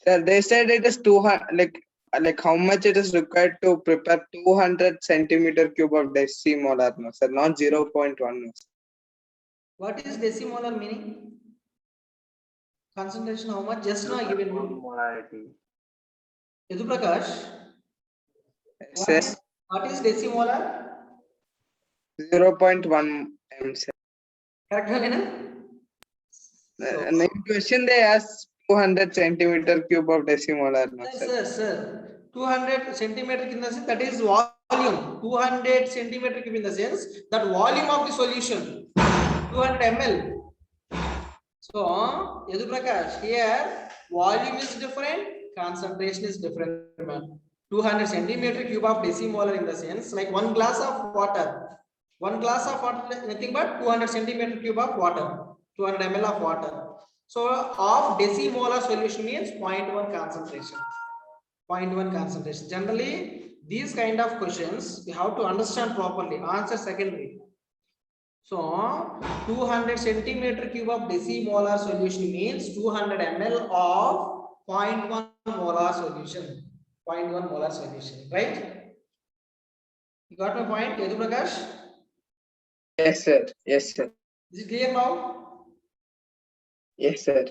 Sir, they said it is 200, like how much it is required to prepare 200 centimeter cube of decimolar, no sir, not 0.1. No, sir. What is decimolar meaning? Concentration, how much? Just now I given you. Molarity. Yadu Prakash. Yes, What is decimolar? 0.1 m, sir. Correct, Helena? In the question they asked 200 centimeter cube of decimolar, no sir. Sir. 200 centimeter in the sense that is volume. 200 centimeter cube in the sense that volume of the solution. 200 ml. So, Yadu Prakash, here volume is different, concentration is different. 200 centimeter cube of decimolar in the sense like 1 glass of water. 1 glass of water, nothing but 200 centimeter cube of water, 200 ml of water. So, of decimolar solution means 0.1 concentration. 0.1 concentration. Generally, these kind of questions you have to understand properly. Answer secondary. So 200 centimeter cube of decimolar solution means 200 ml of 0.1 molar solution. 0.1 molar solution, right? You got my point, Yadu Prakash? Yes, sir. Yes, sir. Is it clear now? Yes, sir.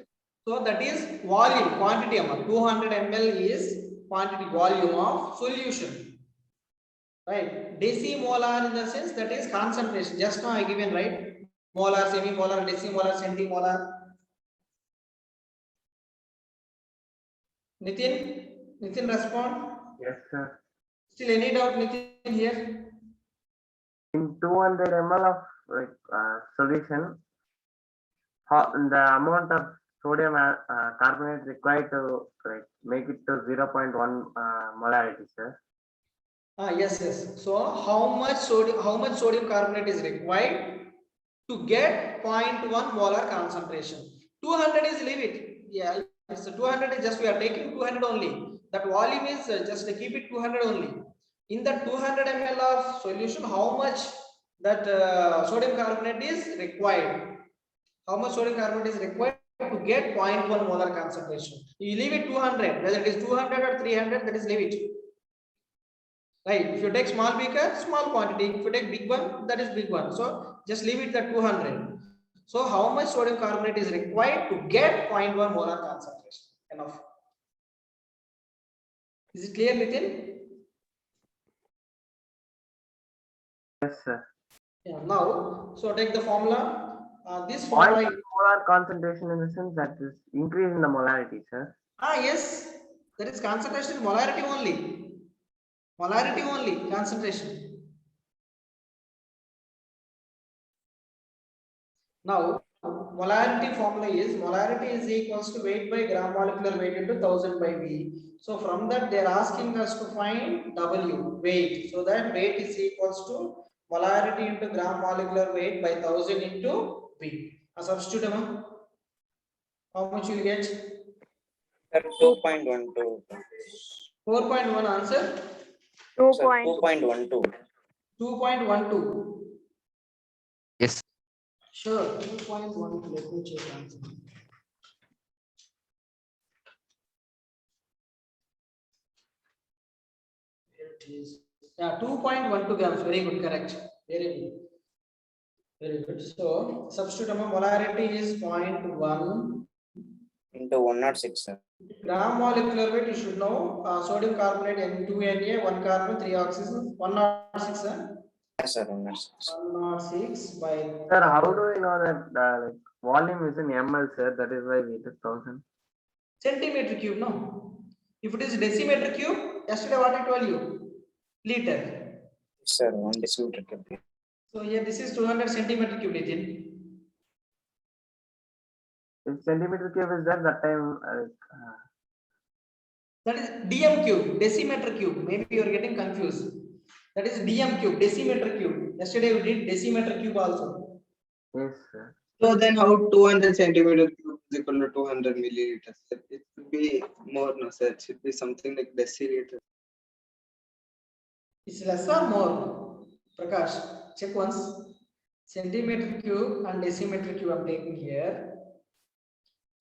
So that is volume, quantity amount. 200 ml is quantity volume of solution. Right? Decimolar in the sense that is concentration. Just now I given, right? Molar, semimolar, decimolar, centimolar. Nitin respond. Yes, sir. Still any doubt, Nitin, here? In 200 ml of solution, the amount of sodium carbonate required to make it to 0.1 molarity, sir. Yes. So how much sodium carbonate is required to get 0.1 molar concentration? 200 is leave it. Yeah, so 200 is just we are taking 200 only. That volume is just keep it 200 only. In the 200 ml of solution, how much that sodium carbonate is required? How much sodium carbonate is required to get 0.1 molar concentration? You leave it 200, whether it is 200 or 300, that is leave it. right? If you take small beaker, small quantity. If you take big one, that is big one. So just leave it at 200. So how much sodium carbonate is required to get 0.1 molar concentration? Enough. Is it clear, Nitin? Yes, sir. Yeah. Now, so take the formula. This Why formula. molar concentration in the sense that is increase in the molarity, sir? Yes, that is concentration molarity only. Molarity only, concentration. Now, molarity formula is equals to weight by gram molecular weight into 1000 by V. So from that they are asking us to find W, weight. So that weight is equals to molarity into gram molecular weight by 1000 into V. Substitute how much you will get? 2.12. 4.1 answer. 2.12. 2.12. Yes. Sure, 2.1. Let me check answer. Here it is. Yeah, 2.12 grams. Very good, correct. Very good. Very good. So, substitute molarity is 0.1 Into 106, sir. gram molecular weight. You should know sodium carbonate N2Na, 1 carbon, 3 oxygen, 106. Yes, sir. 106. 106 by. Sir, how do we know that like volume is in ml, sir? That is why it is 1000. Centimeter cube, no. If it is decimeter cube, yesterday what I told you? Liter. Yes, sir. 1 decimeter cube. So here this is 200 centimeter cube, Nitin. If centimeter cube is there, that time That is dm cube, decimeter cube. Maybe you are getting confused. That is dm cube, decimeter cube. Yesterday we did decimeter cube also. yes, sir. So then how 200 centimeter cube is equal to 200 milliliters? It should be more, no sir. It should be something like deciliter. It's less or more? Prakash, check once. Centimeter cube and decimeter cube I'm taking here.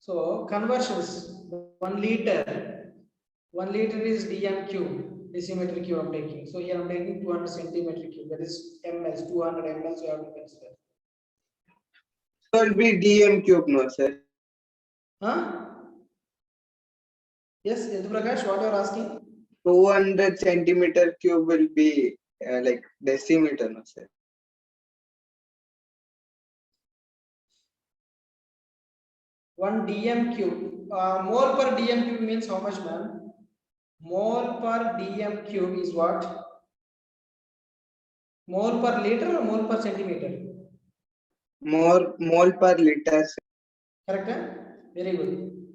So conversions, 1 liter. 1 liter is dm cube, decimeter cube I'm taking. So here I'm taking 200 centimeter cube. That is ml, 200 ml. So you have to consider. So it will be dm cube, no sir. Huh? Yes, Yadu Prakash, what you are asking? 200 centimeter cube will be like decimeter, no sir. One dm cube. Mole per dm cube means how much, man? Mole per dm cube is what? Mole per liter or mole per centimeter? Mole per liter. Sir. Correct? Very good.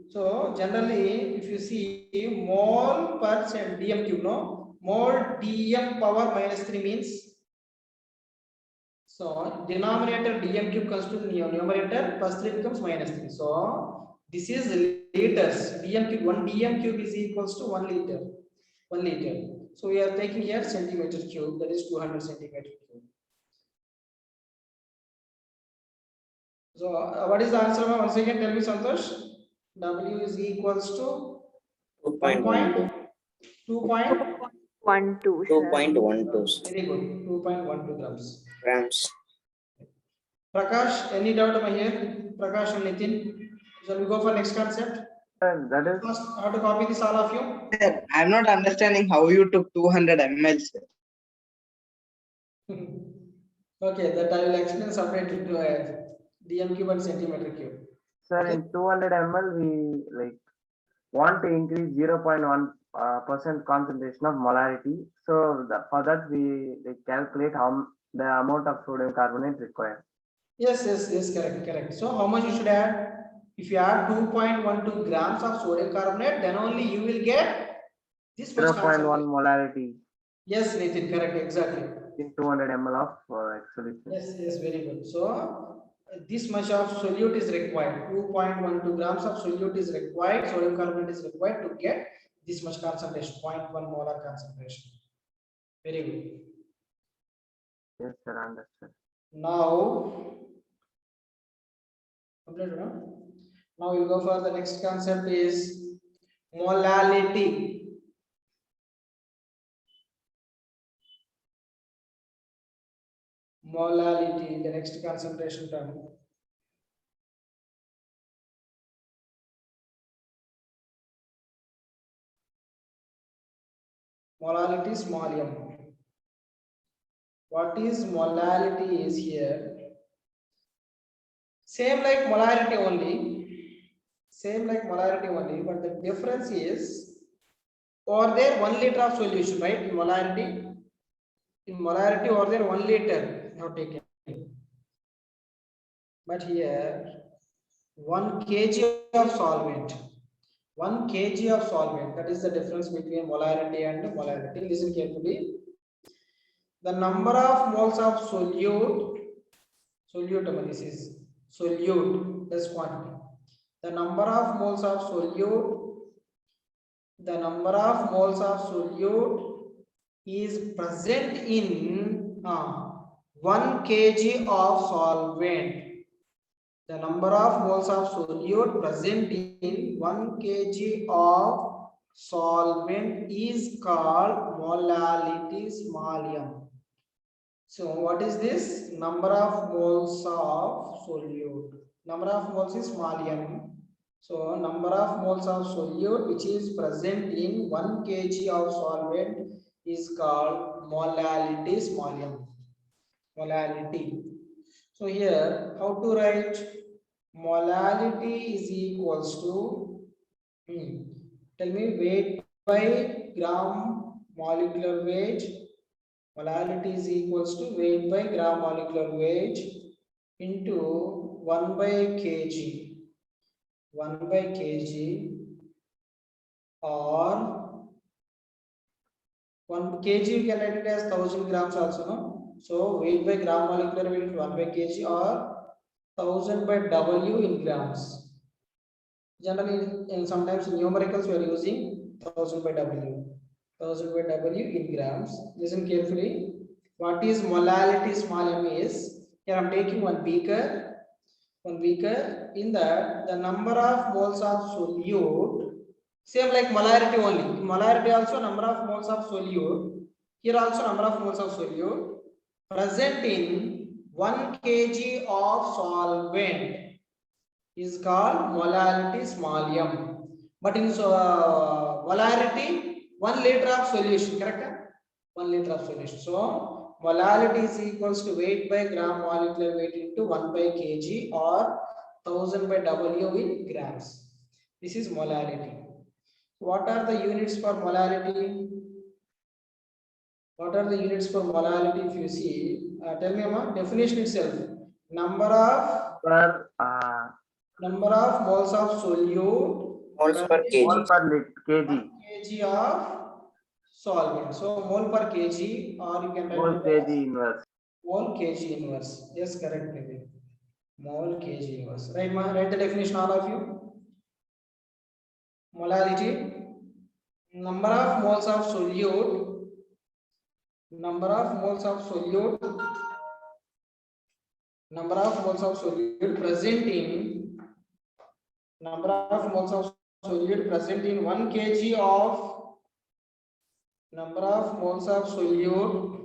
So generally, if you see mole per dm cube, no, mole dm power -3 means. So denominator dm cube comes to the numerator, plus 3 becomes -3. So this is liters. Dm cube, 1 dm cube is equals to 1 liter. 1 liter. So we are taking here centimeter cube, that is 200 centimeter cube. So what is the answer? Once again, tell me, Santosh. W is equals to 2.12. 2.12. 2.12. Very good. 2.12 grams. Grams. Prakash, any doubt over here? Prakash and Nitin. Shall we go for next concept? That is First, I have to copy this all of you. Sir, I'm not understanding how you took 200 ml. Sir. Okay, that I will explain separately to dm cube and centimeter cube. sir, in 200 ml, we like want to increase 0.1% concentration of molarity. So for that we calculate how the amount of sodium carbonate required. Yes, correct. So how much you should add? If you add 2.12 grams of sodium carbonate, then only you will get this much 0.1 concentration. molarity Yes, Nitin, correct, exactly. in 200 ml of solution. Yes, very good. So this much of solute is required. 2.12 grams of solute is required. Sodium carbonate is required to get this much concentration, 0.1 molar concentration. Very good. Yes, sir, understood. Now, completed, no? Now we'll go for the next concept is molality. molality, the next concentration term. Molality small m. What is molality is here. Same like molarity only. Same like molarity only, but the difference is over there 1 liter of solution, right? In molarity. In molarity over there 1 liter you have taken. But here 1 kg of solvent. 1 kg of solvent. That is the difference between molarity and molarity. Listen carefully. The number of moles of solute, this is solute, this quantity. The number of moles of solute, is present in 1 kg of solvent. The number of moles of solute present in 1 kg of solvent is called molality small m. So what is this? Number of moles of solute. Number of moles is small m. So number of moles of solute which is present in 1 kg of solvent is called molality small m. Molality. So here how to write? Molality is equals to tell me, weight by gram molecular weight. Molality is equals to weight by gram molecular weight into 1 by kg. 1 by kg, or 1 kg you can write it as 1000 grams also, no? So weight by gram molecular weight 1 by kg or 1000 by W in grams. Generally, in sometimes in numericals we are using 1000 by W. 1000 by W in grams. Listen carefully. What is molality small m is, here I am taking one beaker. In that the number of moles of solute, same like molarity only. In molarity also number of moles of solute. Here also number of moles of solute present in 1 kg of solvent is called molality small m. But in molarity 1 liter of solution, correct? 1 liter of solution. So molality is equals to weight by gram molecular weight into 1 by kg or 1000 by W in grams. This is molality. What are the units for molality? What are the units for molality? If you see, tell me about definition itself. Number of moles of solute Moles per kg. Mole per kg. kg of solvent. So mole per kg, or you can Mole write it kg as inverse. mole kg inverse. Yes, correct, maybe. Mole kg inverse. Right, ma? Write the definition, all of you. Molality. Number of moles of solute. Number of moles of solute. Number of moles of solute present in. Number of moles of solute present in 1 kg of. Number of moles of solute.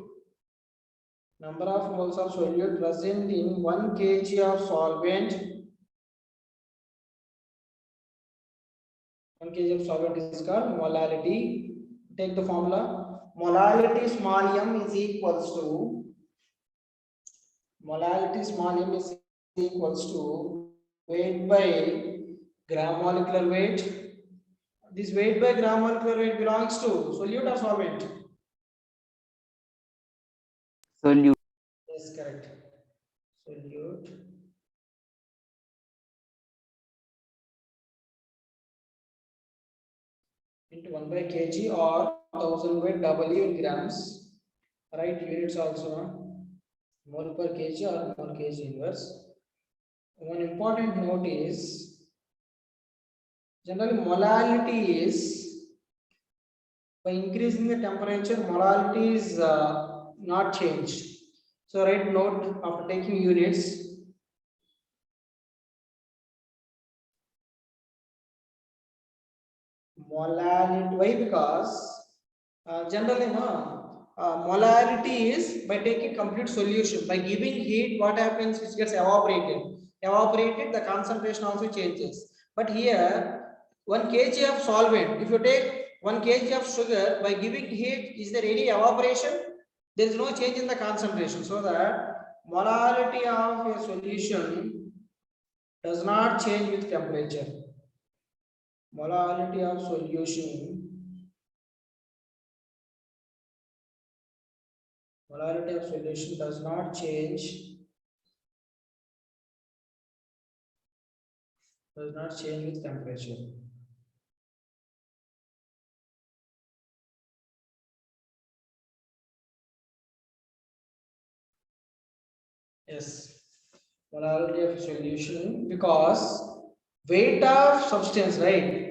Number of moles of solute present in 1 kg of solvent. 1 kg of solvent is called molality. Take the formula. Molality small m is equals to. Molality small m is equals to weight by gram molecular weight. This weight by gram molecular weight belongs to solute or solvent? Solute. Yes, correct. Solute. Into 1 by kg or 1000 by W in grams. Right, units also. Mole per kg or mole kg inverse. One important note is, generally molality is, by increasing the temperature, molality is not changed. So write note after taking units. Molality, why? Because generally molarity is by taking complete solution. By giving heat, what happens? It gets evaporated. Evaporated, the concentration also changes. But here, 1 kg of solvent, if you take 1 kg of sugar, by giving heat, is there any evaporation? There is no change in the concentration. So that molarity of a solution does not change with temperature. Molarity of solution does not change with temperature. Yes, molarity of solution, because weight of substance, right?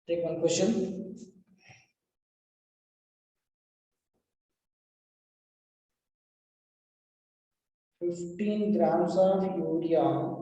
Take one question. "15 grams of urea."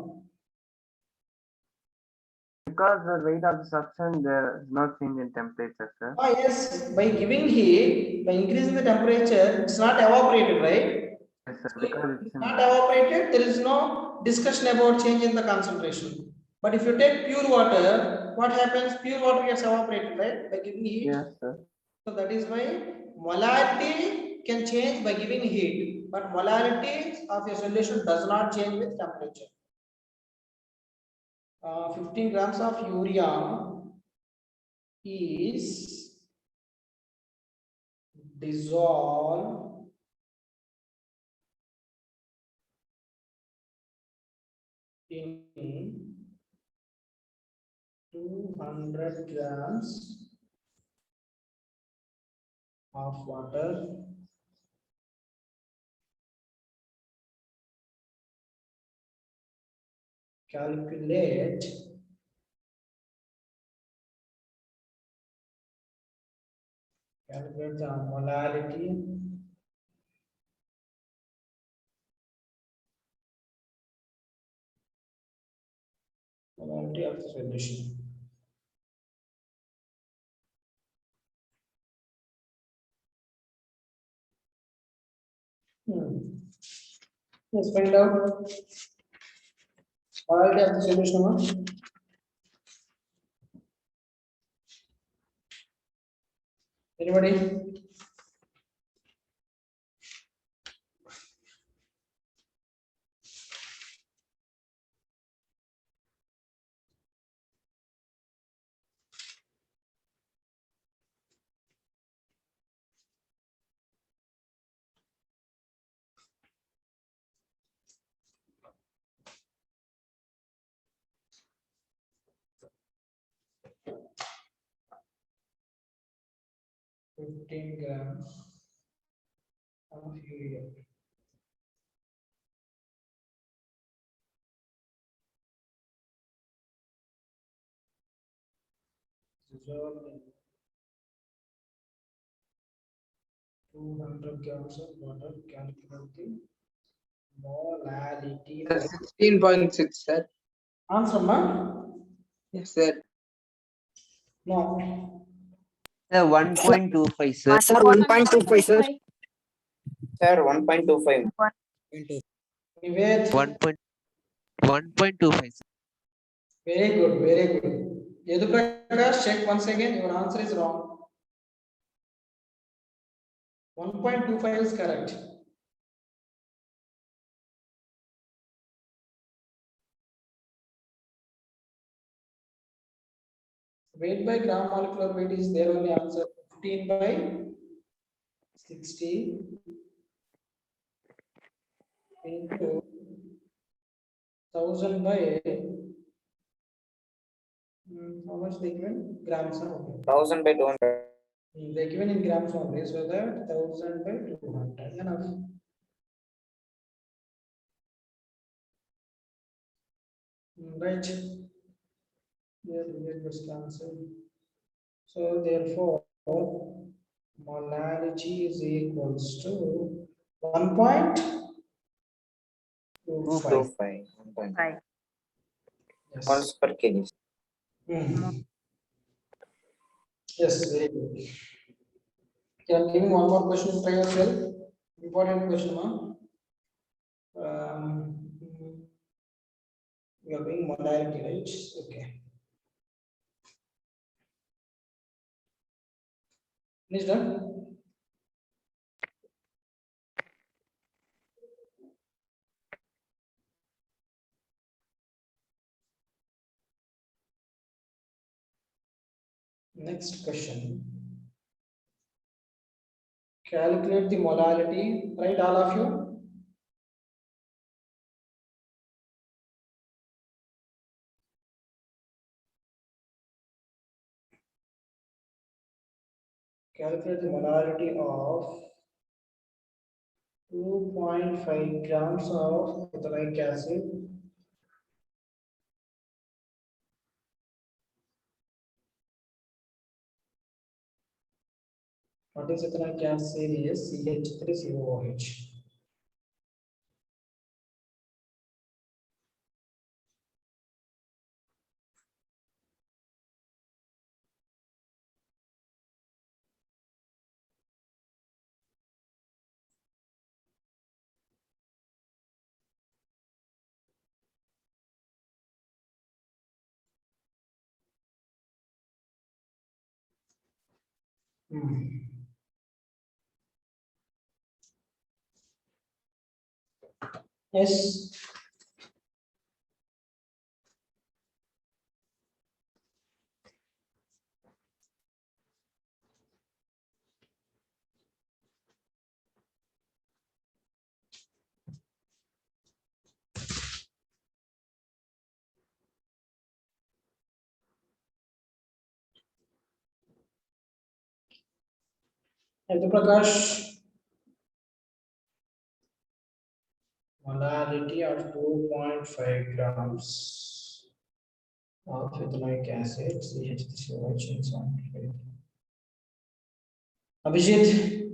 Because the weight of the substance, there is no change in temperature, sir. Yes, by giving heat, by increasing the temperature, it's not evaporated, right? Yes, sir. Because it's Not evaporated, there is no discussion about change in the concentration. But if you take pure water, what happens? Pure water gets evaporated, right? By giving heat. yes, sir. So that is why molarity can change by giving heat, but molarity of a solution does not change with temperature. 15 grams of urea is dissolved in 200 grams of water. Calculate the molarity of the solution. Let's find out molarity of the solution. Anybody? "15 grams of urea dissolved in 200 grams of water. Calculate the molarity." 16.6, sir. Answer, ma? Yes, sir. No. 1.25, sir. Sir, 1.25, sir. Sir, 1.25. Vivek, 1.25, sir. very good, very good. Yaduprakash, check once again. Your answer is wrong. 1.25 is correct. Weight by gram molecular weight is there only answer. 15 by 60 into 1000 by how much they given? Grams. Okay. 1000 by 200. They given in grams only, so that 1000 by 200. Enough. Right. Here we get this answer. So therefore, molarity is equals to 1.25. 225. 1.5. moles per kg. Hmm. Yes, very good. You are giving one more question, try yourself. Important question, huh? You are doing modality, right? Okay. Finish done? Next question. Calculate the molality, right, all of you? Calculate the molality of 2.5 grams of ethanoic acid what is ethanoic acid is CH3COOH. Yes. Prakash, molality of 2.5 grams of ethanoic acid, CH3COOH and so on. Abhijit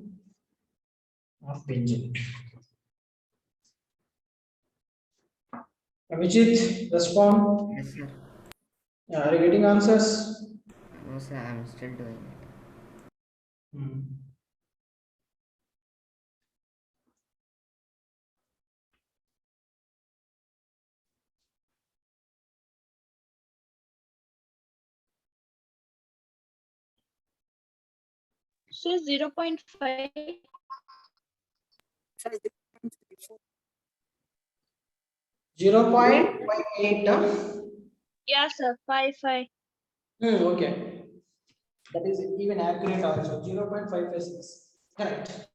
of Pinjit. Abhijit, respond. Yes, sir. Are you getting answers? No, sir, I'm still doing it. So 0.5. 0.58. Yeah, sir. 5. Okay. That is even accurate also. 0.556. Correct.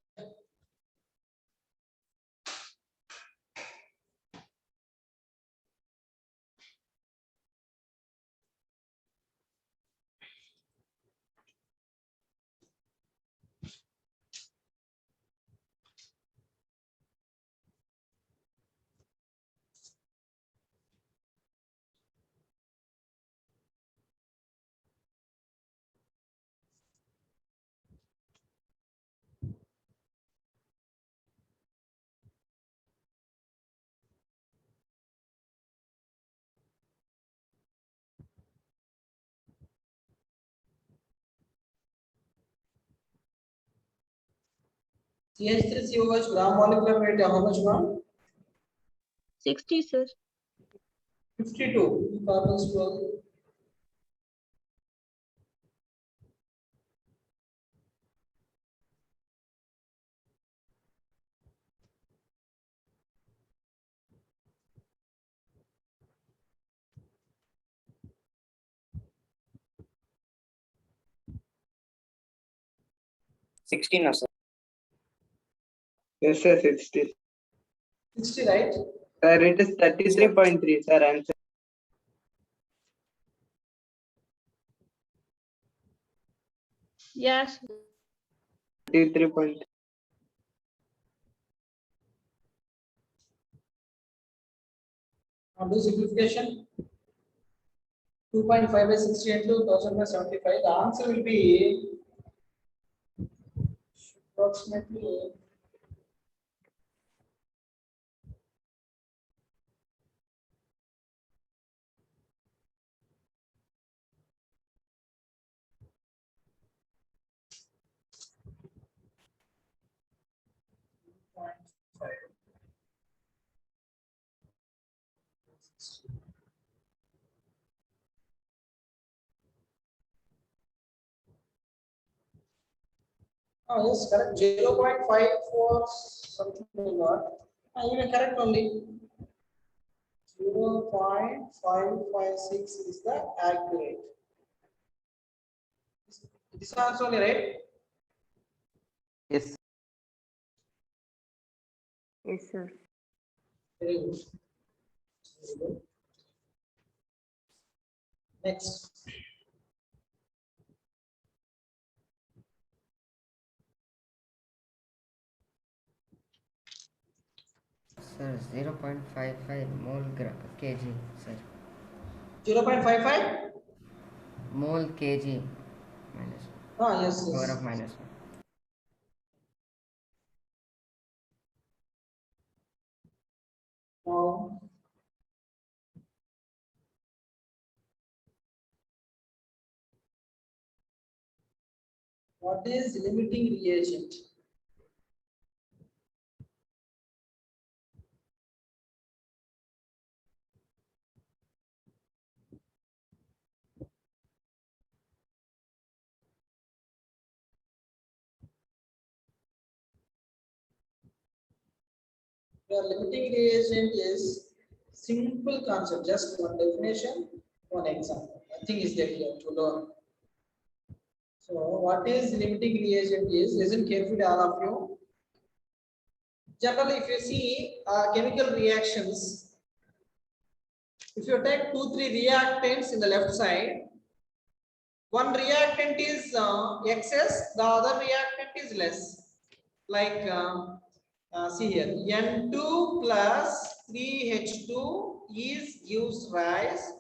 CH3COH gram molecular weight how much gram? 60, sir. 52. Carbons 12. Sixteen, no, sir. Yes, sir, 60. 60, right? Sir, it is 33.3, sir, answer. Yes. 33.3. Now do simplification. 2.5 by 60 into 1000 by 75. The answer will be approximately Oh, yes, correct. 0.54 something like that. Even correct only. 0.556 is the accurate. This answer only right? Yes. Yes, sir. Very good. Very good. Next. Sir, 0.55 kg, sir. 0.55? Mole kg minus Ah, yes, power yes. of minus 1. Now, what is limiting reagent? The limiting reagent is simple concept, just one definition, one example. Nothing is there here to learn. So, what is limiting reagent is, listen carefully, all of you. Generally, if you see chemical reactions, if you take 2-3 reactants in the left side, one reactant is excess, the other reactant is less. Like see here, N2 plus 3H2 gives rise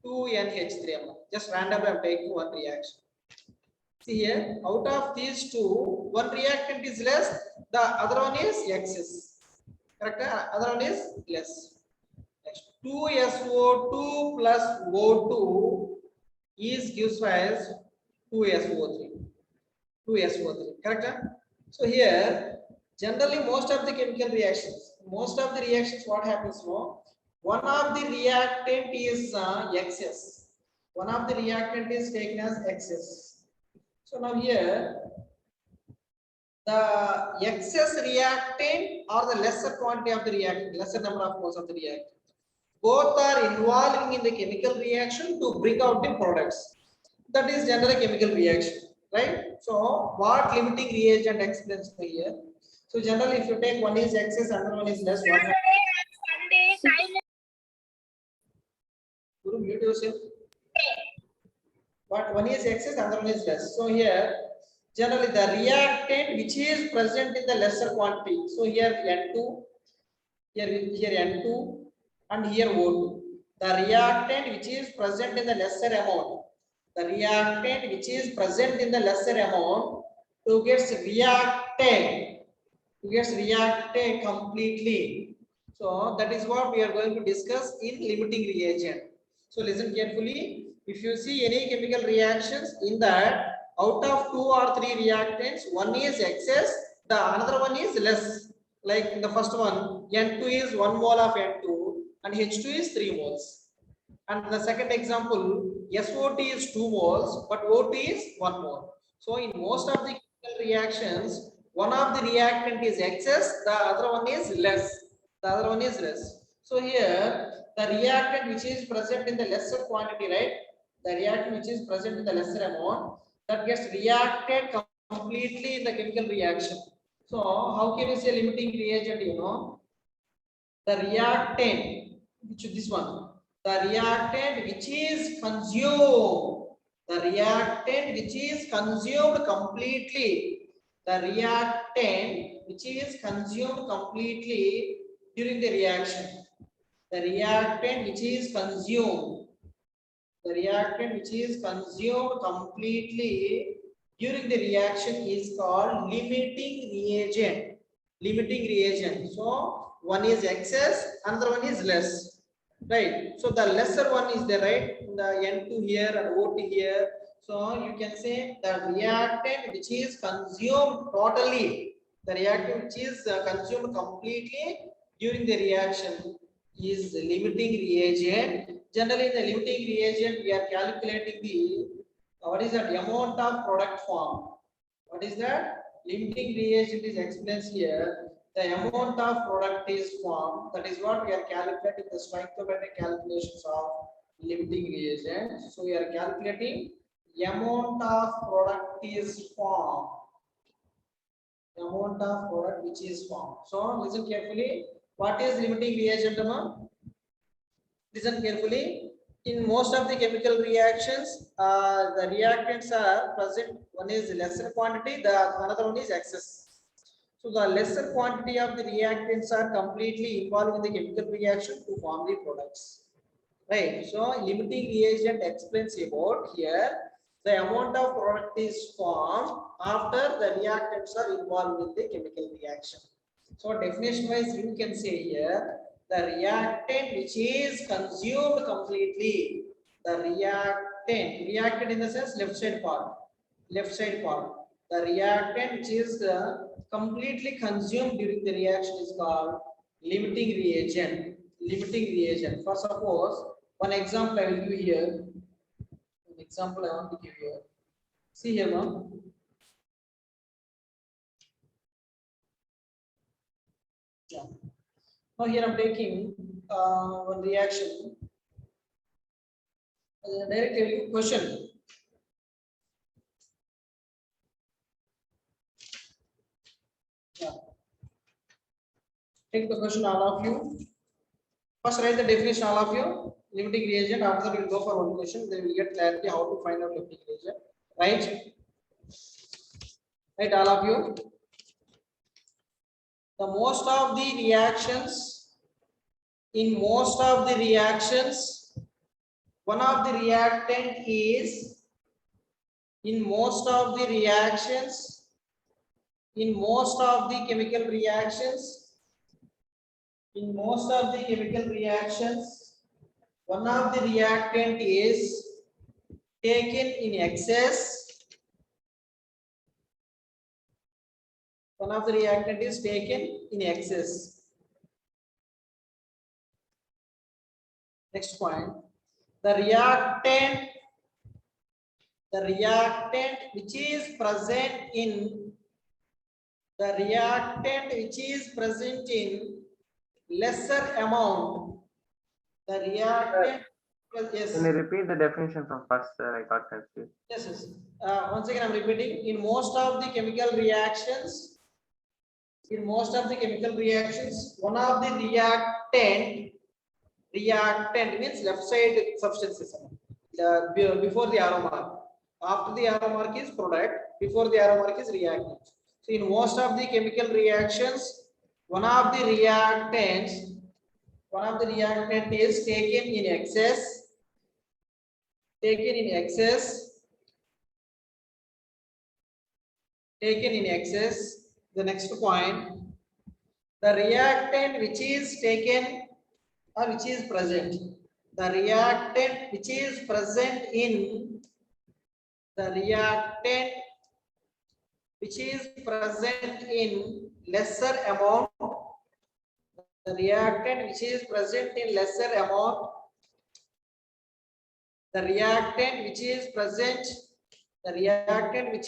to NH3. Just randomly I'm taking one reaction. See here, out of these two, one reactant is less, the other one is excess. Correct? Other one is less. Next, 2SO2 plus O2 gives rise to SO3. 2SO3. Correct? So here, generally most of the chemical reactions, what happens now? One of the reactant is excess. One of the reactant is taken as excess. So now here, the excess reactant or the lesser quantity of the reactant, lesser number of moles of the reactant, both are involving in the chemical reaction to bring out the products. That is generally chemical reaction, right? So what limiting reagent explains here? So generally, if you take one is excess, another one is less, what happens? Guru, mute yourself. But one is excess, another one is less. So here, generally the reactant which is present in the lesser quantity. So here N2, here N2, and here O2. The reactant which is present in the lesser amount. The reactant which is present in the lesser amount gets reacted completely. So that is what we are going to discuss in limiting reagent. So listen carefully. If you see any chemical reactions, in that out of 2 or 3 reactants, one is excess, the another one is less. Like in the first one, N2 is 1 mole of N2 and H2 is 3 moles. And the second example, SO2 is 2 moles, but O2 is 1 mole. So in most of the chemical reactions, one of the reactant is excess, the other one is less. So here, the reactant which is present in the lesser quantity, right? The reactant which is present in the lesser amount, that gets reacted completely in the chemical reaction. So how can you say limiting reagent? The reactant, which is this one. The reactant which is consumed. The reactant which is consumed completely. The reactant which is consumed completely during the reaction. The reactant which is consumed. The reactant which is consumed completely during the reaction is called limiting reagent. Limiting reagent. So one is excess, another one is less. Right. So the lesser one is there, right? The N2 here and O2 here. So you can say the reactant which is consumed totally. The reactant which is consumed completely during the reaction is limiting reagent. Generally, in the limiting reagent, we are calculating the what is that amount of product form. What is that? limiting reagent is explained here. The amount of product is formed. That is what we are calculating the stoichiometric calculations of limiting reagent. So we are calculating amount of product is formed. Amount of product which is formed. So listen carefully. What is limiting reagent, Amma? Listen carefully. In most of the chemical reactions, the reactants are present. One is lesser quantity, the another one is excess. So the lesser quantity of the reactants are completely involved in the chemical reaction to form the products. Right. So limiting reagent explains about here the amount of product is formed after the reactants are involved with the chemical reaction. So definition wise, you can say here the reactant which is consumed completely. The reactant in the sense left side part. The reactant which is completely consumed during the reaction is called limiting reagent. For suppose one example I will give here. An example I want to give here. See here, ma'am. Yeah. Now here I'm taking one reaction. Directly question. Yeah. Take the question, all of you. First write the definition, all of you. Limiting reagent. After that we'll go for one question. Then we'll get clarity how to find out limiting reagent. Right? Right, all of you. The most of the reactions, in most of the reactions, one of the reactant is, in most of the reactions, in most of the chemical reactions, in most of the chemical reactions, one of the reactant is taken in excess. One of the reactant is taken in excess. Next point, the reactant which is present in lesser amount. The reactant. Yes. Can you repeat the definition from first? I got confused. Yes. Once again, I'm repeating. In most of the chemical reactions, one of the reactant means left side substances. Before the arrow mark, after the arrow mark is product, before the arrow mark is reactant. So in most of the chemical reactions, one of the reactant is taken in excess. The next point, the reactant which is taken or which is present. The reactant which is present in lesser amount. The reactant which is present in lesser amount. The reactant which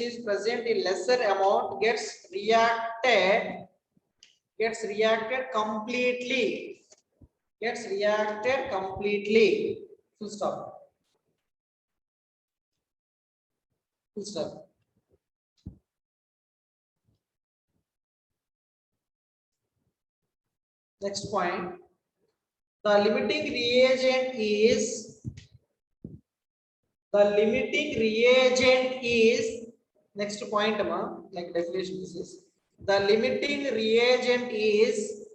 is present in lesser amount gets reacted completely. Full stop. Next point, the limiting reagent is next point, like definition this is. The limiting reagent is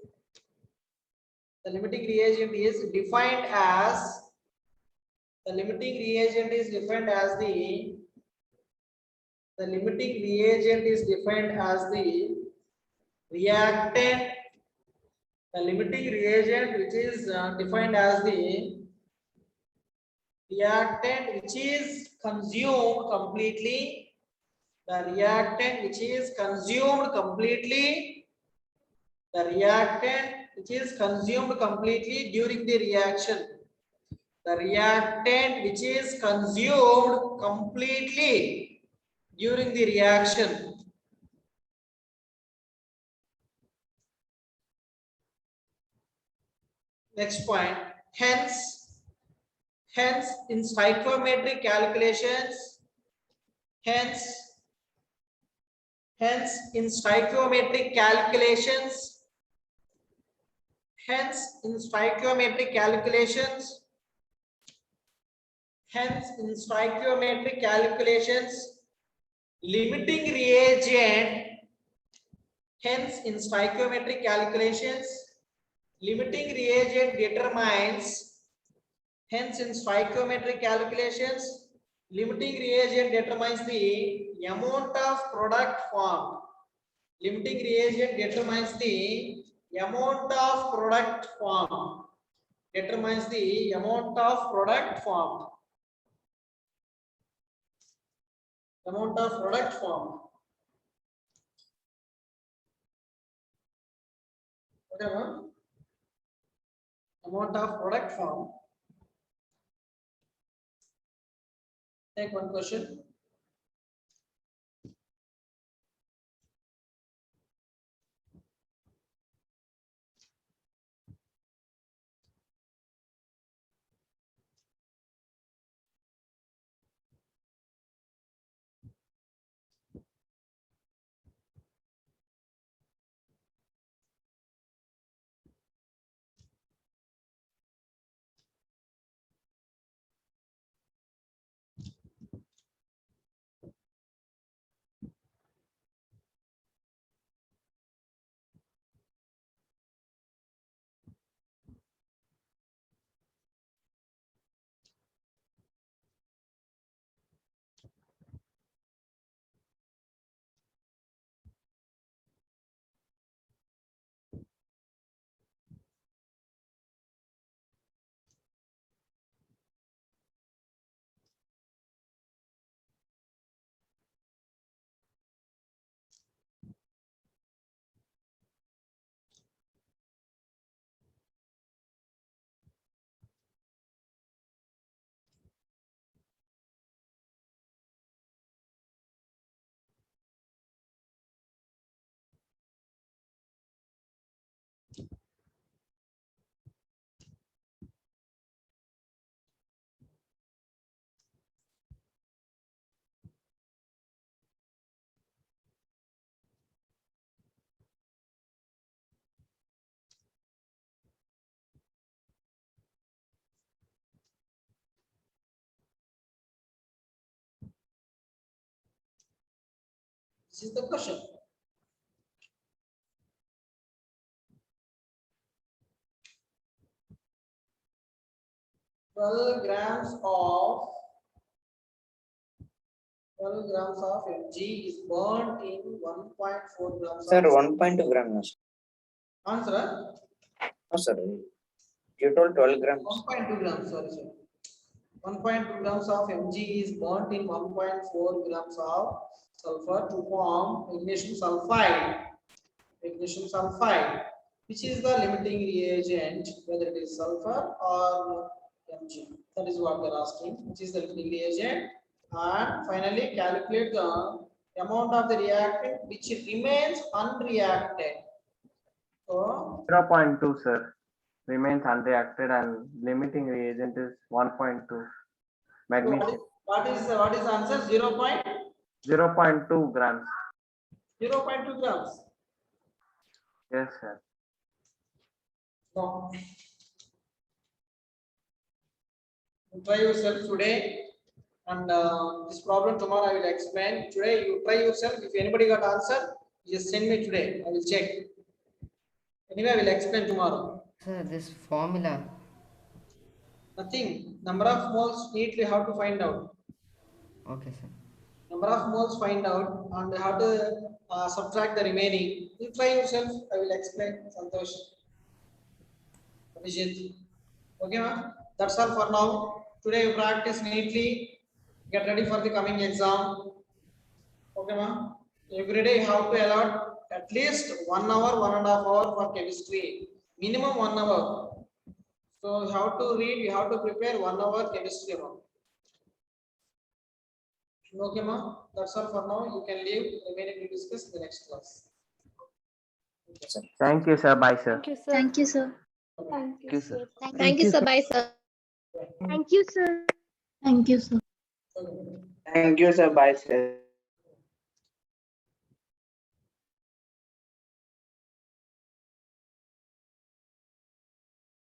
defined as the reactant. The limiting reagent which is defined as the reactant which is consumed completely. The reactant which is consumed completely. During the reaction. The reactant which is consumed completely during the reaction. Next point. Hence, in stoichiometric calculations, hence in stoichiometric calculations, limiting reagent, determines the amount of product formed. Limiting reagent determines the amount of product formed. Determines the amount of product formed. Amount of product formed. Whatever. Amount of product formed. Take one question. This is the question. Twelve grams of Mg is burnt in 1.4 grams. Sir, of 1.2 grams. Answer. No, sir. You told 12 grams. 1.2 grams. Sorry, sir. 1.2 grams of Mg is burnt in 1.4 grams of sulfur to form magnesium sulfide. Magnesium sulfide, which is the limiting reagent, whether it is sulfur or Mg. That is what they're asking. Which is the limiting reagent? And finally, calculate the amount of the reactant which remains unreacted. So 0.2, sir. Remains unreacted and limiting reagent is 1.2. Magnesium. what is the answer? 0.2 grams. 0.2 grams. Yes, sir. No. Try yourself today, and this problem tomorrow I will explain. Today you try yourself. If anybody got answer, just send me today. I will check. Anyway, I will explain tomorrow. Sir, this formula. Nothing. Number of moles neatly how to find out. Okay, sir. Number of moles find out, and how to subtract the remaining. You try yourself. I will explain. Santosh. Abhijit. Okay, ma'am. That's all for now. Today you practice neatly. Get ready for the coming exam. Okay, ma'am. Every day you have to allot at least 1 hour, 1.5 hours for chemistry. Minimum 1 hour. So you have to read, you have to prepare 1 hour chemistry, ma'am. Okay, ma'am. That's all for now. You can leave. Remaining we discuss in the next class. Thank you, sir. Bye, sir. Thank you, sir. Thank you, sir. Thank you, sir. Thank you, sir. Bye, sir. Thank you, sir. Thank you, sir. Thank you, sir. Bye, sir.